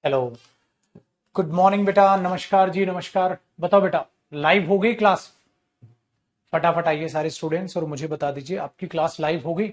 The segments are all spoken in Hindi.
हेलो। गुड मॉर्निंग बेटा। नमस्कार जी, नमस्कार। बताओ बेटा, लाइव हो गई क्लास? फटाफट आइए सारे स्टूडेंट्स और मुझे बता दीजिए आपकी क्लास लाइव हो गई।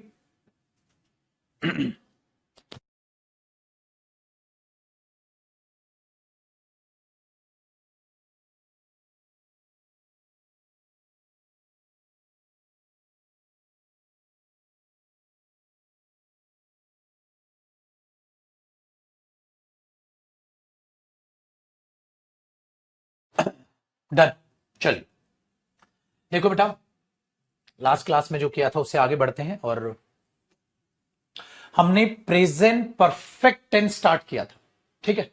डन। चलिए, देखो बेटा, लास्ट क्लास में जो किया था उससे आगे बढ़ते हैं और हमने प्रेजेंट परफेक्ट टेंस स्टार्ट किया था। ठीक है,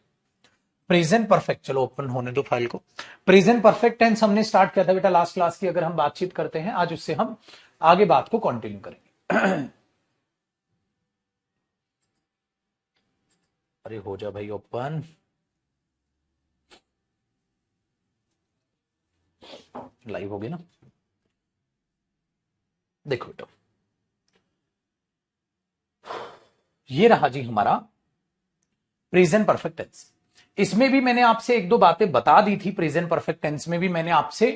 प्रेजेंट परफेक्ट, चलो ओपन होने दो फाइल को। प्रेजेंट परफेक्ट टेंस हमने स्टार्ट किया था बेटा लास्ट क्लास की। अगर हम बातचीत करते हैं आज, उससे हम आगे बात को कंटिन्यू करेंगे। अरे हो जा भाई ओपन। लाइव हो गई ना? देखो बेटा, ये रहा जी हमारा प्रेजेंट परफेक्ट टेंस। इसमें भी मैंने आपसे एक दो बातें बता दी थी। प्रेजेंट परफेक्ट टेंस में भी मैंने आपसे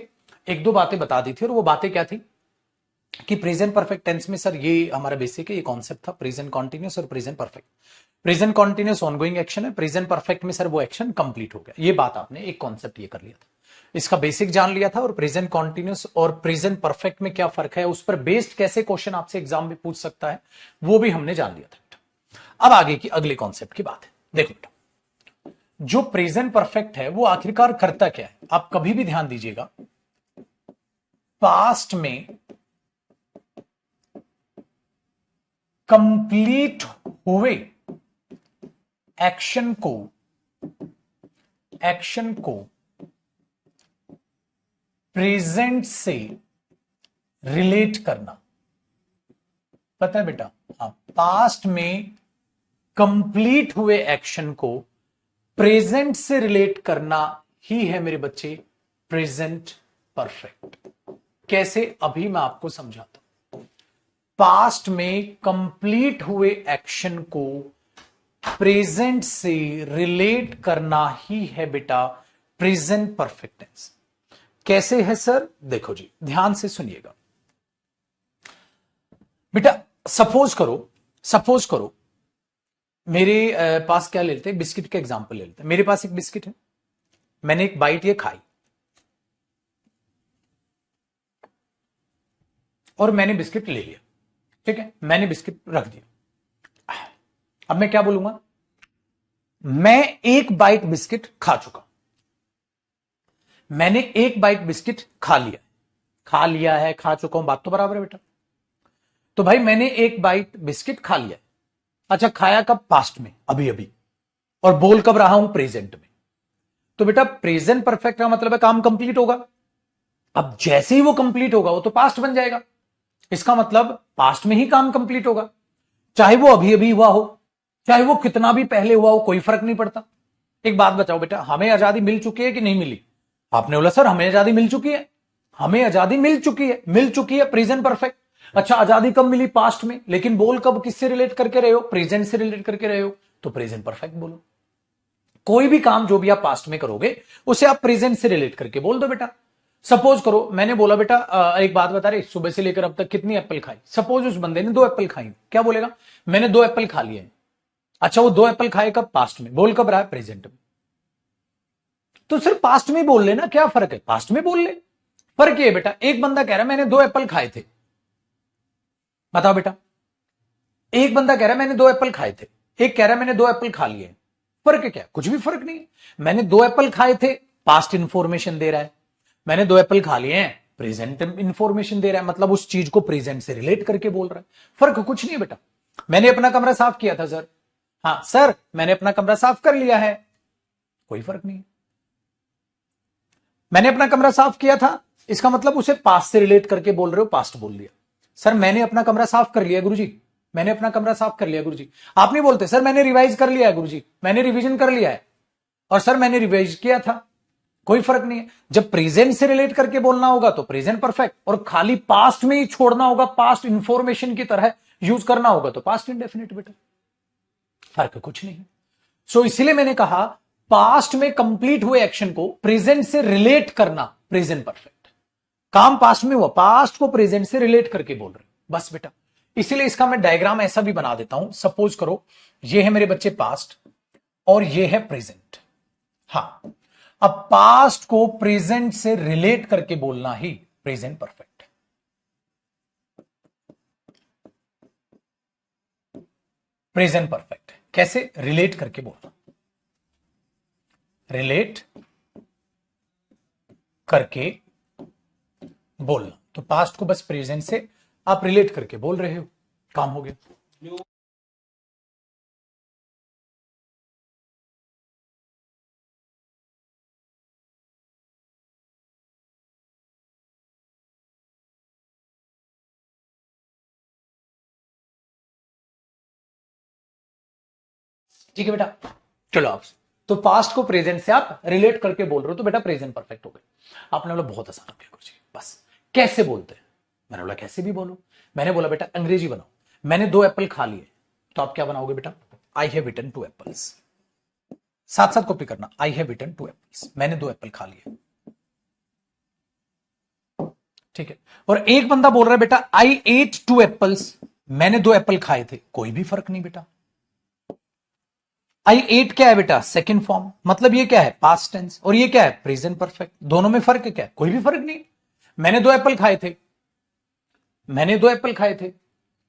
एक दो बातें बता दी थी, और वो बातें क्या थी कि प्रेजेंट परफेक्ट टेंस में सर ये हमारा बेसिक है, ये कॉन्सेप्ट था प्रेजेंट कॉन्टिन्यूस और present perfect. Present continuous ongoing action है, प्रेजेंट परफेक्ट में सर वो एक्शन कंप्लीट हो गया। ये बात आपने एक कॉन्सेप्ट ये कर लिया था, इसका बेसिक जान लिया था। और प्रेजेंट कॉन्टिन्यूस और प्रेजेंट परफेक्ट में क्या फर्क है, उस पर बेस्ड कैसे क्वेश्चन आपसे एग्जाम में पूछ सकता है, वो भी हमने जान लिया था। अब आगे की अगले कॉन्सेप्ट की बात है। देखो बेटा, जो प्रेजेंट परफेक्ट है वो आखिरकार करता क्या है, आप कभी भी ध्यान दीजिएगा। पास्ट में कंप्लीट हुए एक्शन को प्रेजेंट से रिलेट करना। पता है बेटा? हाँ, पास्ट में कंप्लीट हुए एक्शन को प्रेजेंट से रिलेट करना ही है मेरे बच्चे प्रेजेंट परफेक्ट। कैसे, अभी मैं आपको समझाता हूं। पास्ट में कंप्लीट हुए एक्शन को प्रेजेंट से रिलेट करना ही है बेटा प्रेजेंट परफेक्ट टेंस। कैसे है सर? देखो जी, ध्यान से सुनिएगा बेटा। सपोज करो मेरे पास क्या लेते हैं, बिस्किट का एग्जांपल ले लेते हैं। मेरे पास एक बिस्किट है, मैंने एक बाइट ये खाई और मैंने बिस्किट ले लिया। ठीक है, मैंने बिस्किट रख दिया। अब मैं क्या बोलूंगा? मैं एक बाइट बिस्किट खा चुका। मैंने एक बाइट बिस्किट खा लिया है, खा चुका हूं, बात तो बराबर है बेटा। तो भाई मैंने एक बाइट बिस्किट खा लिया। अच्छा, खाया कब? पास्ट में, अभी अभी। और बोल कब रहा हूं? प्रेजेंट में। तो बेटा प्रेजेंट परफेक्ट का मतलब है काम कंप्लीट होगा। अब जैसे ही वो कंप्लीट होगा वो तो पास्ट बन जाएगा। इसका मतलब पास्ट में ही काम कंप्लीट होगा, चाहे वो अभी अभी हुआ हो, चाहे वो कितना भी पहले हुआ हो, कोई फर्क नहीं पड़ता। एक बात बताओ बेटा, हमें आजादी मिल चुकी है कि नहीं मिली? आपने बोला सर हमें आजादी मिल चुकी है। हमें आजादी मिल चुकी है प्रेजेंट परफेक्ट। अच्छा, आजादी कब मिली? पास्ट में। लेकिन बोल कब किससे रिलेट करके रहे हो? प्रेजेंट से रिलेट करके रहे हो, तो प्रेजेंट परफेक्ट बोलो। कोई भी काम जो भी आप पास्ट में करोगे उसे आप प्रेजेंट से रिलेट करके बोल दो बेटा। सपोज करो मैंने बोला बेटा एक बात बता रहे, सुबह से लेकर अब तक कितनी एप्पल खाई? सपोज उस बंदे ने 2 एप्पल खाई, क्या बोलेगा? मैंने 2 एप्पल खा लिए हैं। अच्छा, वो 2 एप्पल खाए कब? पास्ट में। बोल कब रहा है? प्रेजेंट में। तो सिर्फ पास्ट में बोल लेना, क्या फर्क है? पास्ट में बोल ले। फर्क ये बेटा, एक बंदा कह रहा है मैंने 2 एप्पल खाए थे। बताओ बेटा, एक बंदा कह रहा है मैंने 2 एप्पल खाए थे, एक कह रहा है मैंने 2 एप्पल खा लिए। फर्क क्या? कुछ भी फर्क नहीं है। मैंने 2 एप्पल खाए थे, पास्ट इंफॉर्मेशन दे रहा है। मैंने 2 एप्पल खा लिए हैं, प्रेजेंट इंफॉर्मेशन दे रहा है, मतलब उस चीज को प्रेजेंट से रिलेट करके बोल रहा है। फर्क कुछ नहीं है बेटा। मैंने अपना कमरा साफ किया था सर। हाँ सर, मैंने अपना कमरा साफ कर लिया है, कोई फर्क नहीं है। मैंने अपना कमरा साफ किया था, इसका मतलब उसे पास्ट से रिलेट करके बोल रहे हो, पास्ट बोल दिया। सर मैंने अपना कमरा साफ कर लिया गुरुजी, मैंने अपना कमरा साफ कर लिया गुरुजी। आप नहीं बोलते सर मैंने रिवाइज कर लिया है गुरुजी, मैंने रिवीजन कर लिया है, और सर मैंने रिवाइज किया था। कोई फर्क नहीं है। जब प्रेजेंट से रिलेट करके बोलना होगा तो प्रेजेंट परफेक्ट, और खाली पास्ट में ही छोड़ना होगा, पास्ट इंफॉर्मेशन की तरह यूज करना होगा तो पास्ट इंडेफिनिट बेटा। फर्क कुछ नहीं है। सो इसलिए मैंने कहा पास्ट में कंप्लीट हुए एक्शन को प्रेजेंट से रिलेट करना प्रेजेंट परफेक्ट। काम पास्ट में हुआ, पास्ट को प्रेजेंट से रिलेट करके बोल रहे बस बेटा। इसीलिए इसका मैं डायग्राम ऐसा भी बना देता हूं। सपोज करो ये है मेरे बच्चे पास्ट और ये है प्रेजेंट। हाँ, अब पास्ट को प्रेजेंट से रिलेट करके बोलना ही प्रेजेंट परफेक्ट है। प्रेजेंट परफेक्ट है कैसे? रिलेट करके बोलना, रिलेट करके बोलना। तो पास्ट को बस प्रेजेंट से आप रिलेट करके बोल रहे हो, काम हो गया। ठीक है बेटा, चलो आप तो पास्ट को प्रेजेंट से आप रिलेट करके बोल रहे हो तो बेटा प्रेजेंट परफेक्ट हो गए। आपने बोला बहुत आसान हो गया गुरुजी, बस कैसे बोलते हैं? मैंने बोला कैसे भी बोलो। मैंने बोला बेटा अंग्रेजी बनाओ। मैंने 2 एप्पल खा लिए, तो आप क्या बनाओगे बेटा? I have eaten 2 apples. साथ साथ कॉपी करना, आई हैव ईटन 2 एप्पल्स, मैंने 2 एप्पल खा लिए। ठीक है, और एक बंदा बोल रहा है बेटा आई एट 2 एप्पल्स, मैंने 2 एप्पल खाए थे। कोई भी फर्क नहीं बेटा। आई एट क्या है बेटा? सेकंड फॉर्म, मतलब ये क्या है? पास्ट टेंस, और ये क्या है? Present perfect. दोनों में फर्क है क्या? कोई भी फर्क नहीं। मैंने 2 एप्पल खाए थे, मैंने 2 एप्पल खाए थे,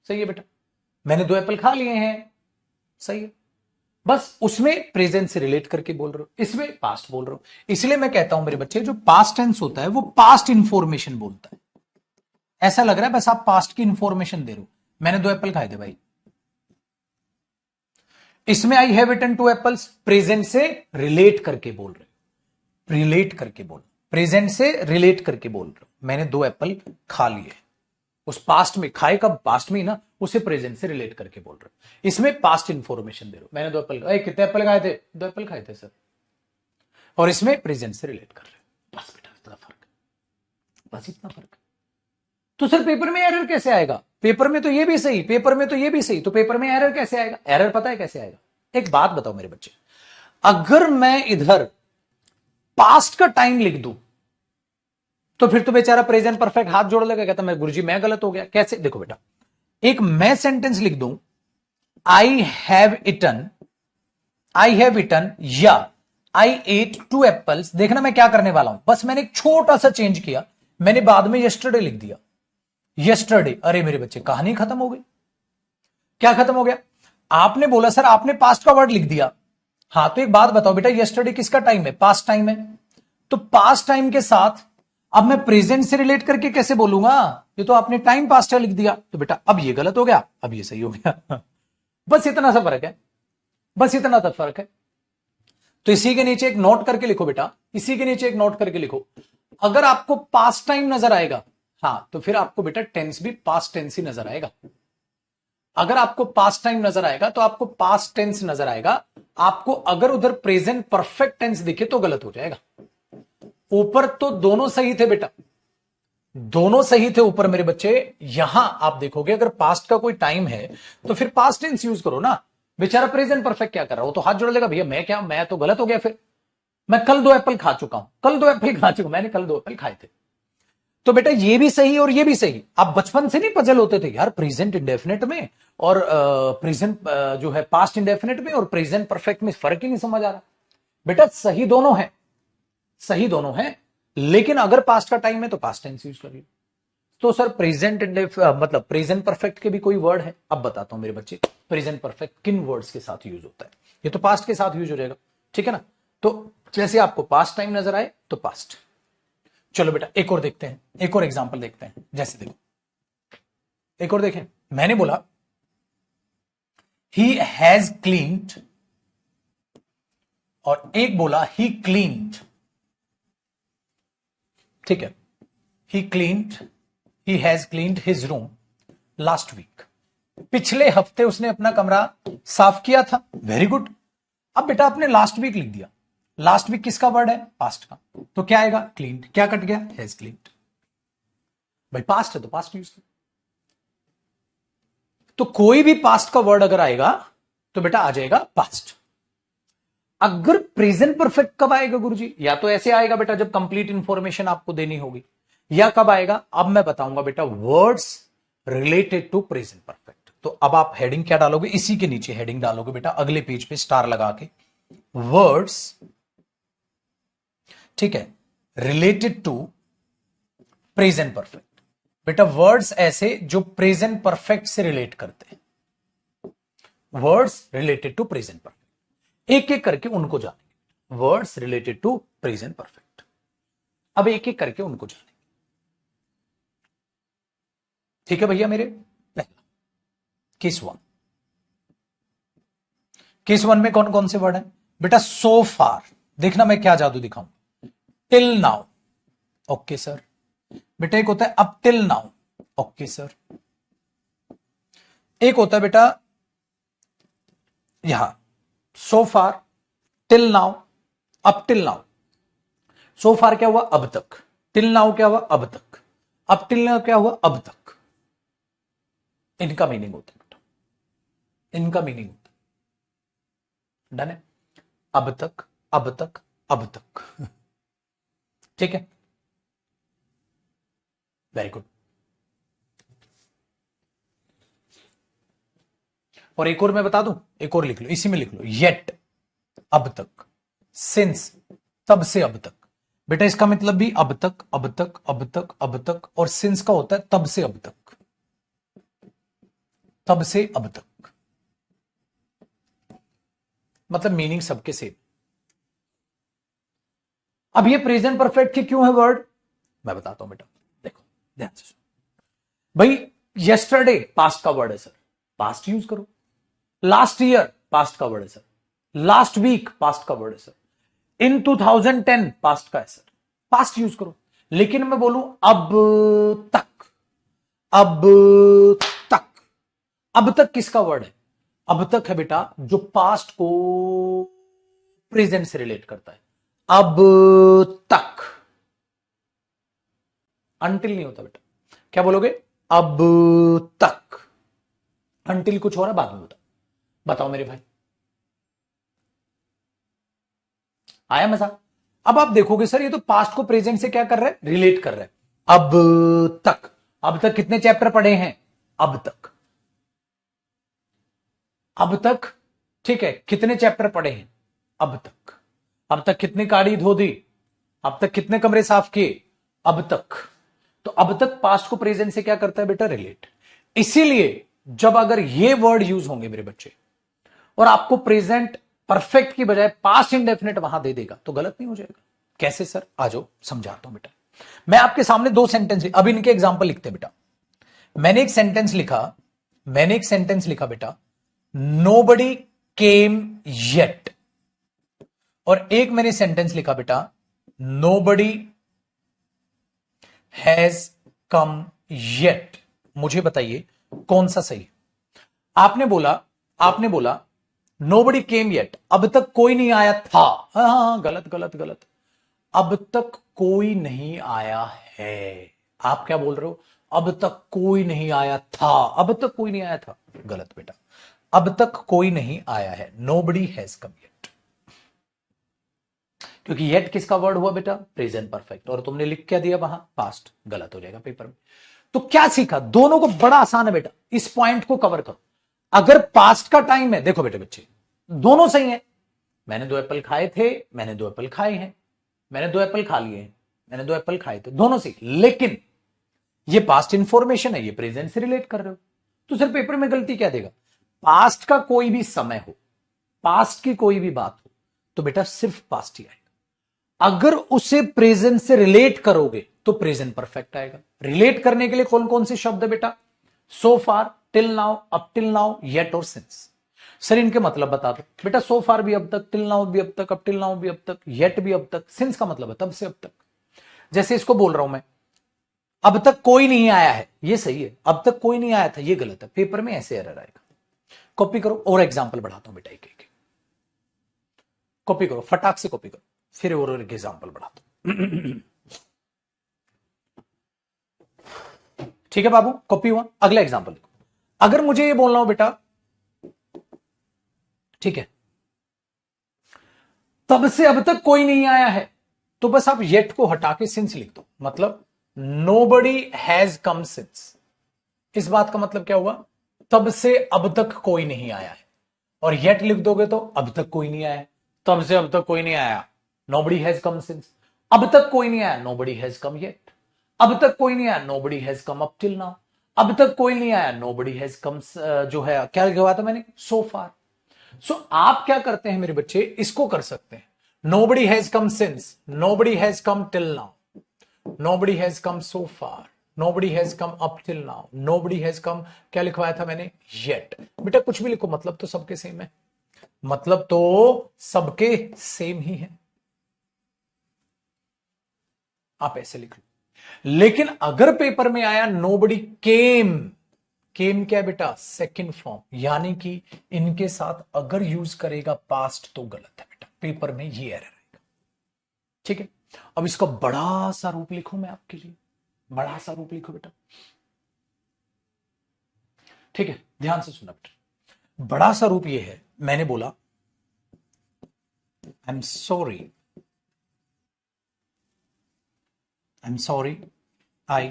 सही है बेटा। मैंने 2 एप्पल खा लिए हैं, सही है। बस उसमें प्रेजेंट से रिलेट करके बोल रहे हो, इसमें पास्ट बोल रहे हो। इसलिए मैं कहता हूं मेरे बच्चे, जो पास्ट टेंस होता है वो पास्ट इंफॉर्मेशन बोलता है। ऐसा लग रहा है बस आप पास्ट की इंफॉर्मेशन दे रहे हो। मैंने 2 एप्पल खाए थे भाई। इसमें I have eaten 2 apples, present से रिलेट करके बोल रहे हो, रिलेट करके बोल, प्रेजेंट से रिलेट करके बोल रहे हो। मैंने 2 एप्पल खा लिए, उस पास्ट में, खाए कब? पास्ट में ही ना, उसे प्रेजेंट से रिलेट करके बोल रहे हो। इसमें पास्ट इंफॉर्मेशन दे रहे हो। मैंने 2 एप्पल, कितने एप्पल खाए थे? 2 एप्पल खाए थे सर। और इसमें प्रेजेंट से रिलेट कर रहे हो। बस बेटा इतना फर्क, बस इतना फर्क। तो सर पेपर में एरर कैसे आएगा? पेपर में तो ये भी सही, पेपर में तो ये भी सही, तो पेपर में एरर कैसे आएगा? एरर पता है कैसे आएगा? एक बात बताओ मेरे बच्चे, अगर मैं इधर पास्ट का टाइम लिख दूं तो फिर तो बेचारा प्रेजेंट परफेक्ट हाथ जोड़ लेगा, कहता मैं गुरुजी मैं गलत हो गया। कैसे? देखो बेटा, एक मैं सेंटेंस लिख दूं I have eaten, I have eaten या आई एट 2 एप्पल्स। देखना मैं क्या करने वाला हूं, बस मैंने एक छोटा सा चेंज किया, मैंने बाद में यस्टरडे लिख दिया। यस्टरडे, अरे मेरे बच्चे कहानी खत्म हो गई। क्या खत्म हो गया? आपने बोला सर आपने पास्ट का वर्ड लिख दिया। हाँ, तो एक बात बताओ बेटा, यस्टरडे किसका टाइम है? पास्ट टाइम है। तो पास्ट टाइम के साथ अब मैं प्रेजेंट से रिलेट करके कैसे बोलूंगा? ये तो आपने टाइम पास्ट लिख दिया, तो बेटा अब ये गलत हो गया, अब ये सही हो गया। बस इतना सा फर्क है, बस इतना सा फर्क है। तो इसी के नीचे एक नोट करके लिखो बेटा, इसी के नीचे एक नोट करके लिखो। अगर आपको पास्ट टाइम नजर आएगा, हाँ, तो फिर आपको बेटा टेंस भी पास्ट टेंस ही नजर आएगा। अगर आपको पास्ट टाइम नजर आएगा तो आपको पास्ट टेंस नजर आएगा। आपको अगर उधर प्रेजेंट परफेक्ट टेंस दिखे तो गलत हो जाएगा। ऊपर तो दोनों सही थे बेटा, दोनों सही थे ऊपर मेरे बच्चे। यहां आप देखोगे अगर पास्ट का कोई टाइम है तो फिर पास्ट टेंस यूज करो ना। बेचारा प्रेजेंट परफेक्ट क्या कर रहा हो, तो हाथ जोड़ लेगा, भैया मैं क्या, मैं तो गलत हो गया। फिर मैं कल 2 एप्पल खा चुका हूं, कल 2 एप्पल खा चुका, मैंने कल 2 एप्पल खाए थे। तो बेटा ये भी सही और ये भी सही। आप बचपन से नहीं पजल होते थे यार, प्रेजेंट इंडेफिनेट में और प्रेजेंट जो है पास्ट इंडेफिनेट में और प्रेजेंट परफेक्ट में फर्क ही नहीं समझ आ रहा? बेटा सही दोनों है, सही दोनों है, लेकिन अगर पास्ट का टाइम है तो पास्ट टेंस यूज करिए। तो सर प्रेजेंट मतलब प्रेजेंट परफेक्ट के भी कोई वर्ड है? अब बताता हूं मेरे बच्चे, प्रेजेंट परफेक्ट किन वर्ड्स के साथ यूज होता है। ये तो पास्ट के साथ यूज हो जाएगा, ठीक है ना। तो जैसे आपको पास्ट टाइम नजर आए तो पास्ट। चलो बेटा एक और देखते हैं, एक और एग्जांपल देखते हैं। जैसे देखो, एक और देखें, मैंने बोला ही हैज क्लीन्ड और एक बोला ही क्लीन्ड, ठीक है। He cleaned, he has cleaned his room last week. पिछले हफ्ते उसने अपना कमरा साफ किया था, वेरी गुड। अब बेटा आपने लास्ट वीक लिख दिया, लास्ट वीक किसका वर्ड है? पास्ट का, तो क्या आएगा? क्लीन्ड। क्या कट गया? Has cleaned. भाई पास्ट है तो पास्ट यूज कर। तो कोई भी पास्ट का वर्ड अगर आएगा तो बेटा आ जाएगा पास्ट। अगर प्रेजेंट परफेक्ट कब आएगा गुरुजी? या तो ऐसे आएगा बेटा जब कंप्लीट इंफॉर्मेशन आपको देनी होगी, या कब आएगा अब मैं बताऊंगा बेटा, words related to present perfect. तो अब आप हेडिंग क्या डालोगे, इसी के नीचे हेडिंग डालोगे बेटा, अगले पेज पे स्टार लगा के, वर्ड्स, ठीक है, रिलेटेड टू प्रेजेंट परफेक्ट। बेटा वर्ड्स ऐसे जो प्रेजेंट परफेक्ट से रिलेट करते हैं, words related to present perfect, एक एक करके उनको जानेंगे। Words related to present perfect, अब एक एक करके उनको जानेंगे। ठीक है भैया मेरे। पहला केस वन, केस वन में कौन कौन से वर्ड है बेटा? सो फार, देखना मैं क्या जादू दिखाऊं। Till now, okay sir. बेटा एक होता है up till now, okay sir. एक होता है बेटा यहां so far, till now, up till now. So far क्या हुआ? अब तक। टिल नाउ क्या हुआ? अब तक। अप टिल नाउ क्या हुआ? अब तक। इनका मीनिंग होता है बेटा, इनका मीनिंग होता है। डन है? अब तक, अब तक, अब तक। ठीक है, वेरी गुड। और एक और मैं बता दूं, एक और लिख लो, इसी में लिख लो, येट अब तक, सिंस तब से अब तक। बेटा इसका मतलब भी अब तक, अब तक, अब तक, अब तक, और सिंस का होता है तब से अब तक, तब से अब तक। मतलब मीनिंग सबके सेम। अब ये प्रेजेंट परफेक्ट के क्यों है वर्ड, मैं बताता हूं बेटा, देखो ध्यान से सुनो। भाई यस्टरडे पास्ट का वर्ड है सर, पास्ट यूज करो। लास्ट ईयर पास्ट का वर्ड है सर, लास्ट वीक पास्ट का वर्ड है सर, इन 2010 पास्ट का है सर, पास्ट यूज करो। लेकिन मैं बोलूं अब तक, अब तक, अब तक किसका वर्ड है? अब तक है बेटा जो पास्ट को प्रेजेंट से रिलेट करता है। अब तक, अंटिल नहीं होता बेटा। क्या बोलोगे? अब तक। अंटिल कुछ और है, बाद में बताओ मेरे भाई, आया मजा? अब आप देखोगे सर ये तो पास्ट को प्रेजेंट से क्या कर रहा है? रिलेट कर रहा है। अब तक, अब तक कितने चैप्टर पढ़े हैं? अब तक, अब तक, ठीक है, कितने चैप्टर पढ़े हैं? अब तक। अब तक कितनी गाड़ी धो दी? अब तक कितने कमरे साफ किए? अब तक। तो अब तक पास्ट को प्रेजेंट से क्या करता है बेटा? रिलेट। इसीलिए जब अगर ये वर्ड यूज होंगे मेरे बच्चे, और आपको प्रेजेंट परफेक्ट की बजाय पास्ट इंडेफिनिट वहां दे देगा, तो गलत नहीं हो जाएगा। कैसे सर? आ जाओ समझाता हूं बेटा। मैं आपके सामने दो सेंटेंस, अब इनके एग्जाम्पल लिखते बेटा। मैंने एक सेंटेंस लिखा, मैंने एक सेंटेंस लिखा बेटा, नोबडी केम येट। और एक मैंने सेंटेंस लिखा बेटा, नोबडी हैज कम येट। मुझे बताइए कौन सा सही? आपने बोला, आपने बोला नोबडी केम येट, अब तक कोई नहीं आया था। हाँ, गलत गलत गलत। अब तक कोई नहीं आया है। आप क्या बोल रहे हो? अब तक कोई नहीं आया था, अब तक कोई नहीं आया था। गलत बेटा, अब तक कोई नहीं आया है, नोबडी हैज कम येट। क्योंकि येट किसका वर्ड हुआ बेटा? Present perfect. और तुमने लिख क्या दिया वहां? पास्ट। गलत हो जाएगा पेपर में। तो क्या सीखा? दोनों को बड़ा आसान है बेटा, इस पॉइंट को कवर करो। अगर पास्ट का टाइम है, देखो बेटे बच्चे, दोनों सही है। मैंने 2 एप्पल खाए थे, मैंने 2 एप्पल खाए हैं, मैंने 2 एप्पल खा लिए हैं, मैंने 2 एप्पल खाए थे, दोनों सही। लेकिन ये पास्ट इंफॉर्मेशन है, ये प्रेजेंट से रिलेट कर रहे हो, तो सिर्फ पेपर में गलती क्या देगा? पास्ट का कोई भी समय हो, पास्ट की कोई भी बात हो, तो बेटा सिर्फ पास्ट ही आएगा। अगर उसे प्रेजेंट से रिलेट करोगे तो प्रेजेंट परफेक्ट आएगा। रिलेट करने के लिए कौन कौन से शब्द है बेटा? So far, till now, up till now, yet और सिंस। सर इनके मतलब बता दो बेटा। सो फार भी अब तक, टिल नाउ भी अब तक, अप टिल नाउ भी अब तक, येट भी अब तक, सिंस का मतलब है तब से अब तक। जैसे इसको बोल रहा हूं मैं, अब तक कोई नहीं आया है, ये सही है। अब तक कोई नहीं आया था, ये गलत है। पेपर में ऐसे एरर आएगा। कॉपी करो और एग्जाम्पल बढ़ाता हूं बेटा, एक एक कॉपी करो, फटाक से कॉपी करो, फिर और एक एग्जाम्पल बढ़ाता हूं। ठीक है बाबू, कॉपी हुआ। अगला एग्जाम्पल देखो। अगर मुझे ये बोलना हो बेटा, ठीक है, तब से अब तक कोई नहीं आया है, तो बस आप येट को हटा के सिंस लिख दो, मतलब नोबडी हैज कम सिंस। इस बात का मतलब क्या हुआ, तब से अब तक कोई नहीं आया है, और येट लिख दोगे तो अब तक कोई नहीं आया, तब से अब तक कोई नहीं आया, नोबडी हैज कम सिंस। अब तक कोई नहीं आया, नोबडी हैज कम येट। अब तक कोई नहीं आया, nobody has come up till now. अब तक कोई नहीं आया, नोबडी हैज कम, जो है क्या लिखा था मैंने, सो फार। सो आप क्या करते हैं मेरे बच्चे, इसको कर सकते हैं, nobody has come since, nobody has come till now, nobody has come so far, nobody has come up till now, nobody has come, क्या लिखवाया था मैंने, yet। बेटा कुछ भी लिखो, मतलब तो सबके सेम है, मतलब तो सबके सेम ही है, आप ऐसे लिख लो। लेकिन अगर पेपर में आया nobody came, केम क्या है बेटा, सेकंड फॉर्म, यानी कि इनके साथ अगर यूज करेगा पास्ट तो गलत है बेटा, पेपर में ये एरर आएगा। ठीक है, अब इसका बड़ा सा रूप लिखूं मैं आपके लिए, बड़ा सा रूप लिखो बेटा। ठीक है, ध्यान से सुना बेटा, बड़ा सा रूप ये है, मैंने बोला I am sorry I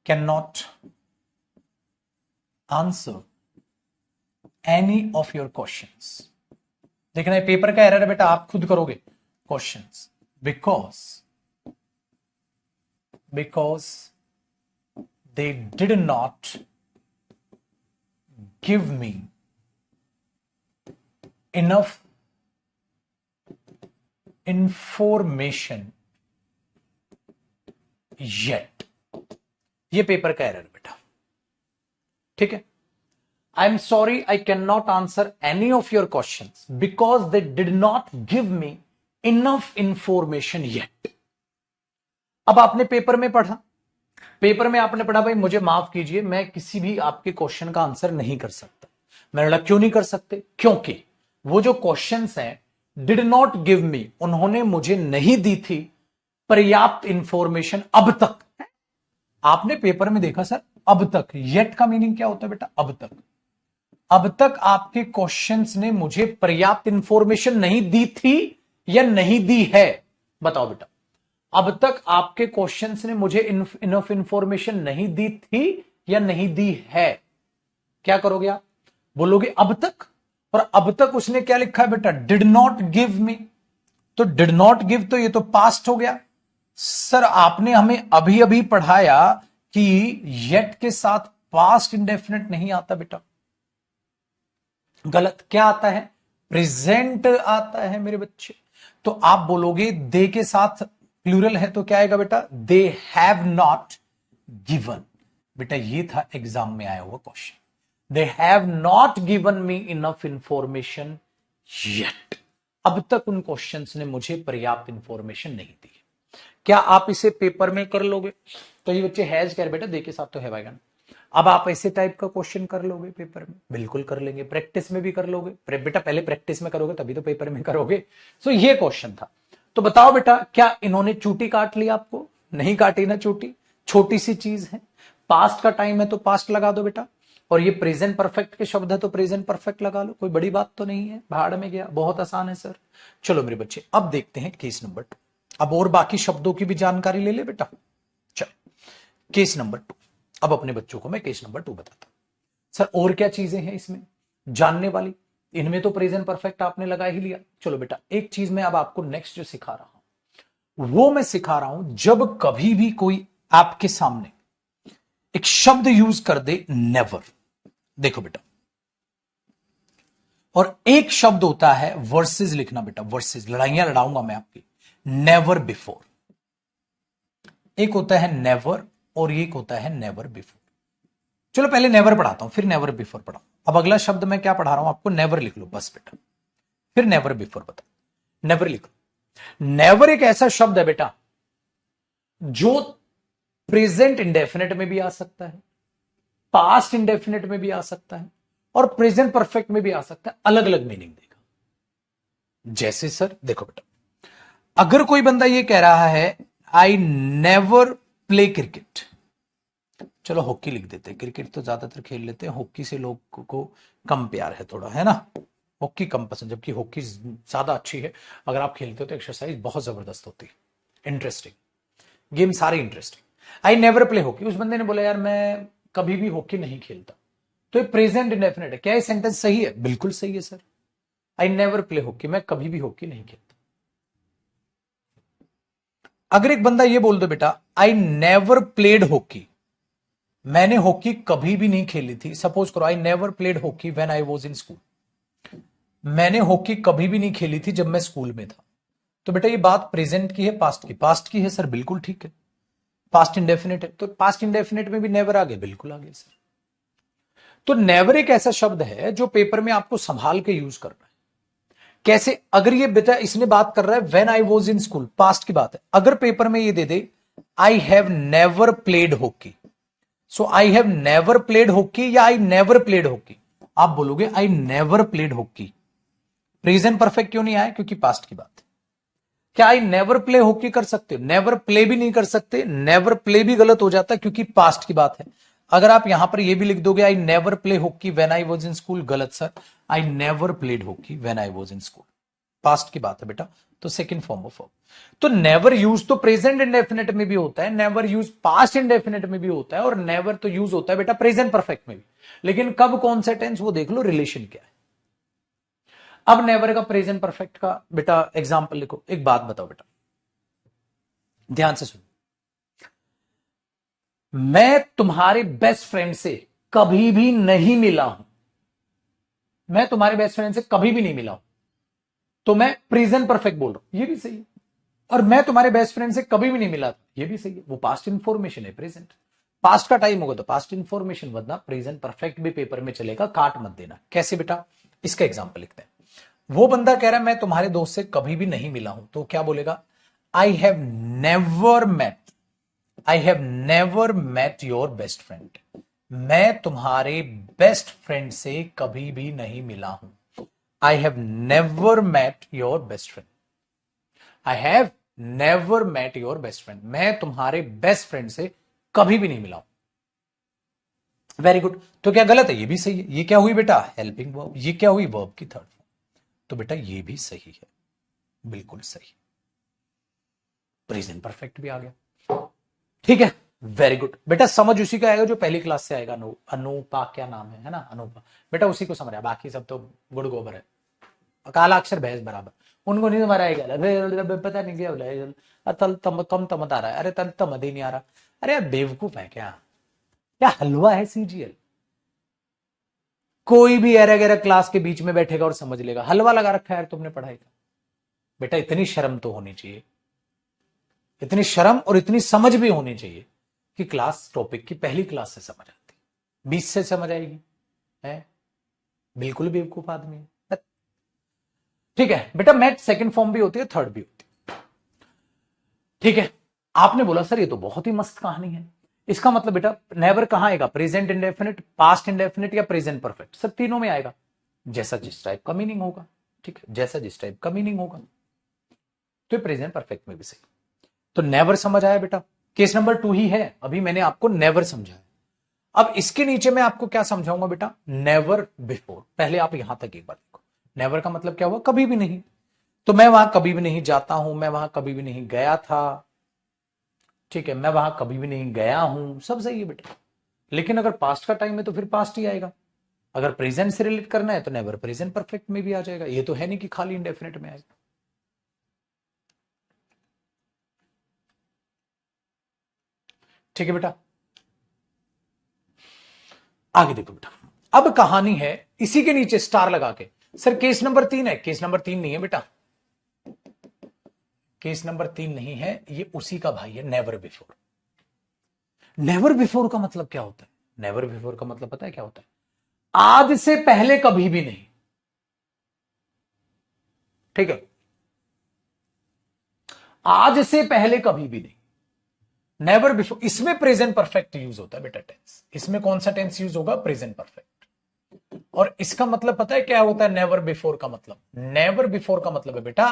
can not answer any of your questions. देखना ये पेपर का एरर है बेटा, आप खुद करोगे questions, because they did not give me enough information yet. ये पेपर का एरर है बेटा। ठीक है, I am sorry I cannot answer any of your questions because they did not give me enough information yet। अब आपने पेपर में पढ़ा, पेपर में आपने पढ़ा भाई मुझे माफ कीजिए मैं किसी भी आपके क्वेश्चन का आंसर नहीं कर सकता। मैंने बोला क्यों नहीं कर सकते, क्योंकि वो जो क्वेश्चंस हैं डिड नॉट गिव मी, उन्होंने मुझे नहीं दी थी पर्याप्त इंफॉर्मेशन अब तक। आपने पेपर में देखा सर अब तक, येट का मीनिंग क्या होता है बेटा, अब तक। अब तक आपके क्वेश्चंस ने मुझे पर्याप्त इंफॉर्मेशन नहीं दी थी या नहीं दी है, बताओ बेटा। अब तक आपके क्वेश्चंस ने मुझे इनफ इंफॉर्मेशन नहीं दी थी या नहीं दी है, क्या करोगे आप, बोलोगे अब तक। और अब तक उसने क्या लिखा है बेटा, डिड नॉट गिव मी, तो डिड नॉट गिव तो ये तो पास्ट हो गया। सर आपने हमें अभी अभी पढ़ाया कि येट के साथ पास्ट इंडेफिनिट नहीं आता बेटा, गलत। क्या आता है, प्रेजेंट आता है मेरे बच्चे। तो आप बोलोगे दे के साथ प्लूरल है तो क्या आएगा बेटा, दे हैव नॉट गिवन। बेटा ये था एग्जाम में आया हुआ question, they have not given me enough information yet. अब तक उन क्वेश्चंस ने मुझे पर्याप्त इंफॉर्मेशन नहीं दी। क्या आप इसे पेपर में कर लोगे, तो ये बच्चे हैज कर बेटा, दे के साथ तो है भाई। अब आप ऐसे टाइप का क्वेश्चन कर लोगे पेपर में, बिल्कुल कर लेंगे, प्रैक्टिस में भी कर लोगे बेटा, पहले प्रैक्टिस में करोगे तभी तो पेपर में करोगे। सो ये क्वेश्चन था। तो बताओ बेटा क्या इन्होंने चूटी काट ली आपको, नहीं काटी ना चूटी, छोटी सी चीज है। पास्ट का टाइम है तो पास्ट लगा दो बेटा, और ये प्रेजेंट परफेक्ट के शब्द है तो प्रेजेंट परफेक्ट लगा लो, कोई बड़ी बात तो नहीं है, भाड़ में गया, बहुत आसान है सर। चलो मेरे बच्चे अब देखते हैं केस नंबर 2। अब और बाकी शब्दों की भी जानकारी ले ले बेटा। चलो केस नंबर 2, अब अपने बच्चों को मैं केस नंबर 2 बताता हूं। सर और क्या चीजें हैं इसमें जानने वाली, इनमें तो प्रेजेंट परफेक्ट आपने लगा ही लिया। चलो बेटा एक चीज मैं अब आपको नेक्स्ट जो सिखा रहा हूं वो मैं सिखा रहा हूं, जब कभी भी कोई आपके सामने एक शब्द यूज कर दे नेवर, देखो बेटा, और एक शब्द होता है वर्सेस लिखना बेटा, वर्सेस, लड़ाइयां लड़ाऊंगा मैं आपकी, नेवर बिफोर। एक होता है नेवर और एक होता है नेवर बिफोर। चलो पहले नेवर पढ़ाता हूं फिर नेवर बिफोर पढ़ाऊं। अब अगला शब्द मैं क्या पढ़ा रहा हूं आपको, नेवर लिख लो बस बेटा, फिर नेवर बिफोर बता, नेवर लिख लो। नेवर एक ऐसा शब्द है बेटा जो प्रेजेंट इंडेफिनेट में भी आ सकता है, पास्ट इंडेफिनेट में भी आ सकता है, और प्रेजेंट परफेक्ट में भी आ सकता है, अलग अलग मीनिंग देगा। जैसे सर देखो बेटा, अगर कोई बंदा ये कह रहा है आई नेवर प्ले क्रिकेट, चलो हॉकी लिख देते हैं, क्रिकेट तो ज्यादातर खेल लेते हैं, हॉकी से लोग को कम प्यार है थोड़ा, है ना। हॉकी कम पसंद, जबकि हॉकी ज्यादा अच्छी है। अगर आप खेलते हो तो एक्सरसाइज बहुत जबरदस्त होती है, इंटरेस्टिंग गेम, सारे इंटरेस्टिंग। आई नेवर प्ले हॉकी। उस बंदे ने बोला यार मैं कभी भी हॉकी नहीं खेलता। तो ये प्रेजेंट इंडेफिनिट है। क्या ये सेंटेंस सही है? बिल्कुल सही है sir. I never play hockey, मैं कभी भी हॉकी नहीं खेलता। अगर एक बंदा ये बोल दो बेटा आई नेवर प्लेड हॉकी, मैंने हॉकी कभी भी नहीं खेली थी। सपोज करो आई never played hockey when I was in school, मैंने हॉकी कभी भी नहीं खेली थी जब मैं स्कूल में था। तो बेटा ये बात प्रेजेंट की है पास्ट की? पास्ट की है सर, बिल्कुल ठीक है। पास्ट इंडेफिनिट है तो पास्ट इंडेफिनिट में भी नेवर आ गया, बिल्कुल आ गया सर। तो नेवर एक ऐसा शब्द है जो पेपर में आपको संभाल के यूज करना है। कैसे? अगर ये बेटा इसने बात कर रहा है when I was in school, past की बात है। अगर पेपर में ये दे दे I have never played hockey, so I have never played hockey या आई नेवर प्लेड हॉकी, आप बोलोगे I never played hockey. Present perfect क्यों नहीं आया? क्योंकि पास्ट की बात है। क्या आई नेवर प्ले हॉकी कर सकते हो? नेवर प्ले भी नहीं कर सकते, नेवर प्ले भी गलत हो जाता है क्योंकि पास्ट की बात है। अगर आप यहां पर ये भी लिख दोगे I never play hockey when I was in school, गलत sir. I never played hockey when I was in school, past की बात है बेटा। तो सेकंड फॉर्म ऑफ वर्ब। तो नेवर यूज तो प्रेजेंट इंडेफिनिट में भी होता है, नेवर यूज पास्ट इंडेफिनिट में भी होता है, और नेवर तो यूज होता है बेटा प्रेजेंट परफेक्ट में भी। लेकिन कब, कौन सा टेंस, वो देख लो, रिलेशन क्या है। अब नेवर का प्रेजेंट परफेक्ट का बेटा एग्जाम्पल लिखो। एक बात बताओ बेटा, ध्यान से सुनो। मैं तुम्हारे बेस्ट फ्रेंड से कभी भी नहीं मिला हूं, मैं तुम्हारे बेस्ट फ्रेंड से कभी भी नहीं मिला हूं, तो मैं प्रेजेंट परफेक्ट बोल रहा हूं, ये भी सही है। और मैं तुम्हारे बेस्ट फ्रेंड से कभी भी नहीं मिला, ये भी सही है। वो पास्ट इंफॉर्मेशन है, प्रेजेंट पास्ट का टाइम होगा तो पास्ट इंफॉर्मेशन, वरना प्रेजेंट परफेक्ट भी पेपर में चलेगा, काट मत देना। कैसे बेटा? इसका एग्जाम्पल लिखते हैं। वो बंदा कह रहा है मैं तुम्हारे दोस्त से कभी भी नहीं मिला हूं, तो क्या बोलेगा? I have never met, I have never met your best friend, मैं तुम्हारे बेस्ट फ्रेंड से कभी भी नहीं मिला हूं। I have never met your best friend, I have never met your best friend, मैं तुम्हारे बेस्ट फ्रेंड से कभी भी नहीं मिला हूं। Very good. तो क्या गलत है? ये भी सही है। ये क्या हुई बेटा? Helping verb. ये क्या हुई? वर्ब की थर्ड फॉर्म। तो बेटा ये भी सही है, बिल्कुल सही। प्रेजेंट परफेक्ट भी आ गया, ठीक है। वेरी गुड बेटा, समझ उसी का आएगा जो पहली क्लास से आएगा। अनुपा क्या नाम है ना? अनुपा बेटा, उसी को समझ आया, बाकी सब तो गुड़ गोबर है, काला अक्षर भैंस बराबर। उनको नहीं समझ आएगा, पता नहीं क्या बोला, तल तम कम तमत आ रहा है, अरे तल तमद ही नहीं आ रहा। अरे यार बेवकूफ है क्या? क्या हलवा है सीजीएल? कोई भी एरा गैरा क्लास के बीच में बैठेगा और समझ लेगा। हलवा लगा रखा है यार तुमने पढ़ाई का। बेटा इतनी शर्म तो होनी चाहिए, इतनी शर्म और इतनी समझ भी होनी चाहिए कि क्लास टॉपिक की पहली क्लास से समझ आती, 20 से समझ आएगी है? बिल्कुल बेवकूफ आदमी है। ठीक है बेटा, मैट सेकंड फॉर्म भी होती है, थर्ड भी होती है। ठीक है, आपने बोला सर ये तो बहुत ही मस्त कहानी है। इसका मतलब बेटा नेवर कहां आएगा? प्रेजेंट इंडेफिनिट, पास्ट इंडेफिनिट या प्रेजेंट परफेक्ट? सब तीनों में आएगा, जैसा जिस टाइप का मीनिंग होगा। ठीक है, जैसा जिस टाइप का मीनिंग होगा। तो प्रेजेंट परफेक्ट में भी सही। तो नेवर समझ आया बेटा? केस नंबर 2 ही है, अभी मैंने आपको नेवर समझाया। अब इसके नीचे मैं आपको क्या समझाऊंगा बेटा? Never before. पहले आप यहां तक एक बार देखो, नेवर का मतलब क्या हुआ? कभी भी नहीं। तो मैं वहां कभी भी नहीं जाता हूं, मैं वहां कभी भी नहीं गया था, ठीक है, मैं वहां कभी भी नहीं गया हूं, सब सही है बेटा। लेकिन अगर पास्ट का टाइम है तो फिर पास्ट ही आएगा। अगर प्रेजेंट से रिलेट करना है तो नेवर प्रेजेंट परफेक्ट में भी आ जाएगा। ये तो है नहीं कि खाली इंडेफिनिट में आएगा। ठीक है बेटा, आगे देखो बेटा। अब कहानी है इसी के नीचे स्टार लगा के। सर केस नंबर 3 है। केस नंबर 3 नहीं है बेटा, केस नंबर 3 नहीं है, ये उसी का भाई है, नेवर बिफोर। नेवर बिफोर का मतलब क्या होता है? नेवर बिफोर का मतलब पता है क्या होता है? आज से पहले कभी भी नहीं। ठीक है, आज से पहले कभी भी नहीं, नेवर बिफोर। इसमें प्रेजेंट परफेक्ट यूज होता है बेटा, टेंस। इसमें कौन सा टेंस यूज होगा? Present perfect. और इसका मतलब पता है क्या होता है? नेवर बिफोर का मतलब, नेवर बिफोर का मतलब है बेटा